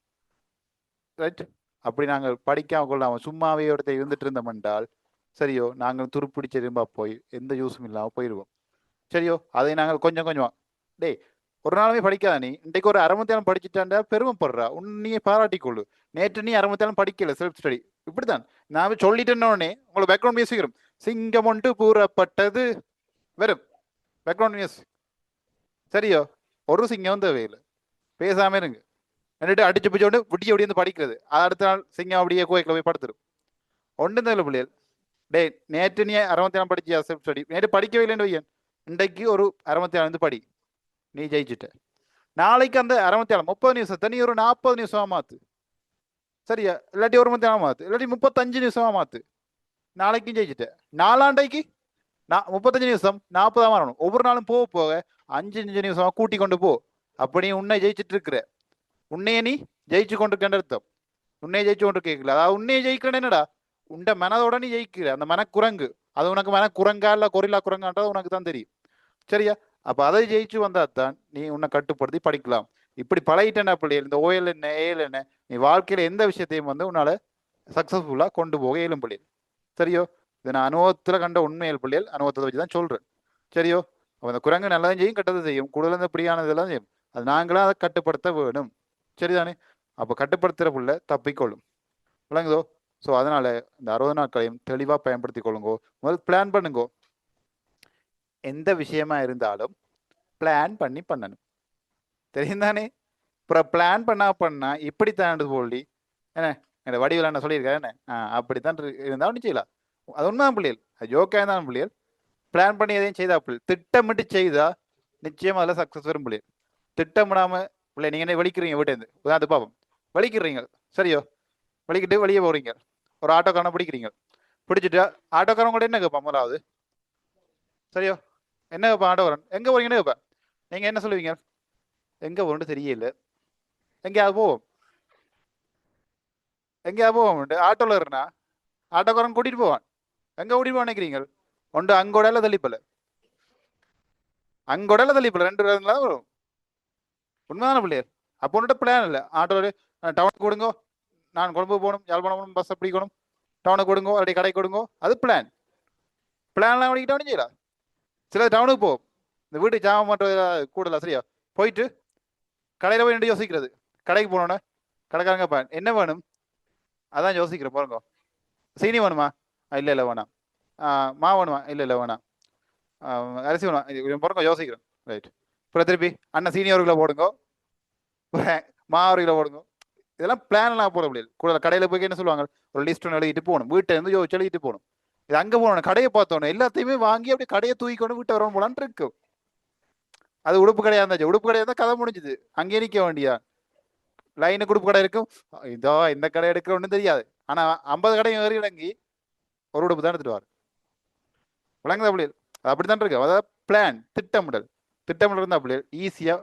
ரைட்? அப்படி நாங்கள் படிக்காம கொள்ளாமல் சும்மாவே இடத்த இருந்துட்டு இருந்தோம் என்றால் சரியோ, நாங்கள் துருப்பிடிச்ச இரும்பா போய் எந்த யூஸும் இல்லாமல் போயிடுவோம். சரியோ, அதை நாங்கள் கொஞ்சம் கொஞ்சமா டேய் ஒரு நாளுமே படிக்காத நீ இன்றைக்கு ஒரு அரமத்தியாலும் படிச்சுட்டாண்டா பெருமைப்படுறா, உன்னையே பாராட்டிக்கொள்ளு. நேற்று நீ அரமத்தியாலும் படிக்கல, செல்ஃப் ஸ்டடி. இப்படித்தான் நான் சொல்லிட்டேன்னே உங்களுக்கு பேக்ரவுண்ட் மியூசிக் வரும். சிங்கம் ஒன்று கூறப்பட்டது வரும் பேக்ரவுண்ட் மியூசிக். சரியோ, ஒரு சிங்கம் தேவையில்லை, பேசாம இருங்க. എന്നിട്ട് அடிச்சு பிடிச்சோண்டு விட்டிய அப்படி வந்து படிக்கிறது. அது அடுத்த நாள் சிங்கம் அப்படியே கோயிலில் போய் படுத்துரும். ஒன்றும் தெரியல பிள்ளைகள். டே நேற்று நீ அரமத்தியாலம் படிச்சியா செல்ஃப் ஸ்டடி? நேற்று படிக்கவே இல்லைன்னு வையன், இன்றைக்கு ஒரு அரமத்தியாலம் வந்து படி, நீ ஜெயிச்சுட்ட. நாளைக்கு அந்த அரமத்தியாலம் 30 நிமிஷத்தை நீ ஒரு 40 நிமிஷமா மாத்து. சரியா? இல்லாட்டி ஒரு மணி நேரம் மாத்து, இல்லாட்டி 35 நிமிஷமா மாத்து, நாளைக்கும் ஜெயிச்சுட்ட. நாளாண்டைக்கு 35 நிமிஷம் 40 மாறணும். ஒவ்வொரு நாளும் போக போக 5 நிமிஷமா கூட்டி கொண்டு போ. அப்படி உன்னை ஜெயிச்சுட்டு இருக்கிற, உன்னைய நீ ஜெயிச்சு கொண்டிருக்கின்ற அர்த்தம். உன்னைய ஜெயிச்சு கொண்டு கேட்கல, அதாவது உன்னைய ஜெயிக்கிறேன் என்னடா, உண்ட மனதோட நீ ஜெயிக்கிற. அந்த மனக்குரங்கு அது உனக்கு மனக்குரங்கா இல்ல கொரில்லா குரங்கான்றது உனக்கு தான் தெரியும். சரியா? அப்ப அதை ஜெயிச்சு வந்தாதான் நீ உன்னை கட்டுப்படுத்தி படிக்கலாம். இப்படி பழகிட்டேன்னா பிள்ளைகள், இந்த ஓஎல் என்ன ஏஎல் என்ன, நீ வாழ்க்கையில எந்த விஷயத்தையும் வந்து உன்னால சக்சஸ்ஃபுல்லா கொண்டு போக இயலும் பிள்ளைகள். சரியோ? இது நான் அனுபவத்துல கண்ட உண்மையல் பிள்ளைகள், அனுபவத்தை வச்சுதான் சொல்றேன். சரியோ? அப்ப அந்த குரங்கு நல்லதும் செய்யும் கெட்டதும் செய்யும், கூடுதல் இந்த இப்படியானதெல்லாம் செய்யும். அது நாங்களும் அதை கட்டுப்படுத்த வேணும். சரிதானே? அப்ப கட்டுப்படுத்துற புள்ள தப்பிக்கொள்ளும். விளங்குதோ? ஸோ அதனால இந்த 60 நாட்களையும் தெளிவா பயன்படுத்தி கொள்ளுங்கோ. முதல் பிளான் பண்ணுங்கோ. எந்த விஷயமா இருந்தாலும் பிளான் பண்ணி பண்ணணும். தெரியும் தானே? அப்புறம் பிளான் பண்ணா இப்படித்தான் சொல்லி என்ன என்னோட வடிவில் என்ன சொல்லியிருக்காரு என்ன, அப்படித்தான் இருந்தாலும் ஒன்றும் செய்யலாம். அது உண்மைதான் பிள்ளைகள், அது ஜோக்காக இருந்தாலும் பிள்ளைகள். பிளான் பண்ணி எதையும் செய்தா பிள்ளை திட்டமிட்டு செய்தா நிச்சயமா அதில் சக்ஸஸ் வரும் பிள்ளைகள். திட்டமிடாம பிள்ளை நீங்க என்ன வலிக்கிறீங்க வீட்டேருந்து, உதாரணத்து பாப்போம். வலிக்கிறீங்க, சரியோ? வலிக்கிட்டு வெளியே போறீங்க, ஒரு ஆட்டோக்காரனை பிடிக்கிறீங்க. பிடிச்சிட்டு ஆட்டோக்காரன் கூட என்ன கேட்பான் முதலாவது? சரியோ? என்ன கேட்பான் ஆட்டோக்காரன்? எங்க போறீங்கன்னு கேட்பேன். நீங்க என்ன சொல்லுவீங்க? எங்க போகணும்னு தெரியல, எங்கேயாவது போவோம், எங்கேயாவது போவோம். ஆட்டோல இருந்தா ஆட்டோக்காரன் கூட்டிட்டு போவான். எங்க கூட்டிட்டு போவான் நினைக்கிறீங்க? ஒன்று அங்கோடையில தள்ளிப்பல, அங்கோடையில தள்ளிப்பல 2 வரும். உண்மைதான பிள்ளையர்? அப்போ ஒன்றுட்ட பிளான் இல்லை. ஆட்டோவில் டவுனுக்கு கொடுங்கோ, நான் கொழும்பு போகணும், யாழ்ப்பாணம் போகணும், பஸ் பிடிக்கணும், டவுனுக்கு கொடுங்கோ, அப்படி கடை கொடுங்கோ, அது பிளான். பிளான்லாம் பண்ணிக்கிட்டா செய்யலாம். சில டவுனுக்கு போகும், இந்த வீட்டு ஜாமம் பண்ணுறது கூடலாம். சரியா? போயிட்டு கடையில் போய் நின்று யோசிக்கிறது. கடைக்கு போனோன்னே கடைக்காரங்க என்ன வேணும், அதான் யோசிக்கிறேன் பாருங்க. சீனி வேணுமா? இல்லை இல்லை வேணாம். மா வேணுமா? இல்லை இல்லை வேணாம். அரிசி வேணுமா? பாருங்க யோசிக்கிறேன். ரைட். அப்புறம் திருப்பி அண்ணன் சீனி 1 கிலோ போடுங்க, மா 1 கிலோ போடுங்க. இதெல்லாம் பிளான்லாம் போட முடியாது. கூட கடையில் போய் என்ன சொல்லுவாங்க, ஒரு லிஸ்ட் ஒன்று எழுதிட்டு போகணும், வீட்டை இருந்து யோசிச்சு எழுதிட்டு போகணும். இது அங்கே போகணும், கடையை பார்த்தோன்னே எல்லாத்தையுமே வாங்கி அப்படியே கடையை தூக்கிக்கொண்டு வீட்டை வரணும் போலான்னு இருக்கு. அது உடுப்பு கடையா இருந்தாச்சு, உடுப்பு கடையா இருந்தால் கதை முடிஞ்சுது, அங்கே நிற்க வேண்டியா. லைனுக்கு உடுப்பு கடை இருக்கும், இதோ இந்த கடை எடுக்க ஒன்றும் தெரியாது. ஆனால் 50 கடையும் ஏறி இறங்கி ஒரு உடுப்பு தான் எடுத்துட்டு வார். விளங்குதா பிள்ளைகள்? அது அப்படித்தான் இருக்கு. அதாவது பிளான், திட்டமிடல். திட்டமிடல் இருந்தால் பிள்ளைகள் ஈஸியாக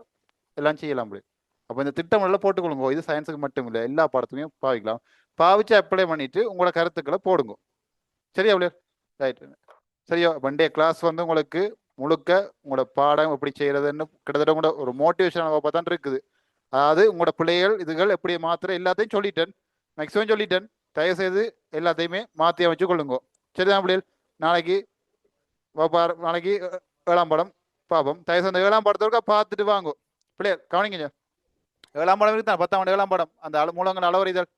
எல்லாம் செய்யலாம் பிள்ளைகள். அப்போ இந்த திட்டமிடல போட்டுக்கொள்ளுங்க. இது சயின்ஸுக்கு மட்டும் இல்லை, எல்லா பாடத்துலையும் பாவிக்கலாம். பாவிச்சு அப்ளை பண்ணிட்டு உங்களோட கருத்துக்களை போடுங்க. சரியா பிள்ளைகள்? ரைட். சரியா? வண்டே கிளாஸ் வந்து உங்களுக்கு முழுக்க உங்களோட பாடம் எப்படி செய்யறதுன்னு கிட்டத்தட்ட உங்களோட ஒரு மோட்டிவேஷன் தான் இருக்குது. அதாவது உங்களோட பிள்ளைகள் இதுகள் எப்படி மாத்திர எல்லாத்தையும் சொல்லிட்டேன், மேக்ஸிமம் சொல்லிட்டேன். தயவு செய்து எல்லாத்தையுமே மாற்றி அமைச்சு கொள்ளுங்க. சரிதான் பிள்ளைகள்? நாளைக்கு 7ஆம் படம் பார்ப்போம். தயவு செய்து 7ஆம் படத்தோட பார்த்துட்டு வாங்க பிள்ளைகள். கவனிங்க, 7ஆம் படம் இருக்குதான், 10ஆம் ஆண்டு 7ஆம் படம், அந்த மூலங்கள் அளவறிதல்.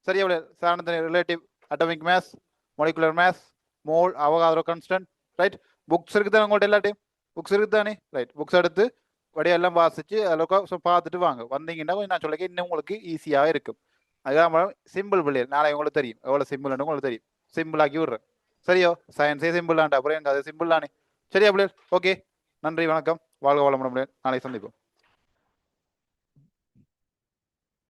சரியா பிள்ளைகள்? சாரணத்தின் relative, atomic mass, molecular mass, mole, Avogadro constant. Right? Books இருக்குதானே உங்கள்ட்ட? எல்லாத்தையும் புக்ஸ் இருக்குதானே? ரைட். புக்ஸ் எடுத்து வடியெல்லாம் வாசிச்சு அளவுக்கு பார்த்துட்டு வாங்க. வந்தீங்கன்னா நான் சொல்லிக்க இன்னும் உங்களுக்கு ஈஸியாக இருக்கும். அதுதான் சிம்பிள் பிள்ளைகள். நாளை உங்களுக்கு தெரியும் எவ்வளோ சிம்பிள்னு உங்களுக்கு தெரியும். சிம்பிளாக்கி விடுறேன். சரியோ? சயின்ஸே சிம்பிளான்டா, அப்புறம் எனக்கு அது சிம்பிள் தானே. சரியா பிள்ளைகள்? ஓகே, நன்றி, வணக்கம், வாழ்க வளமுடன். நாளை சந்திப்போம்.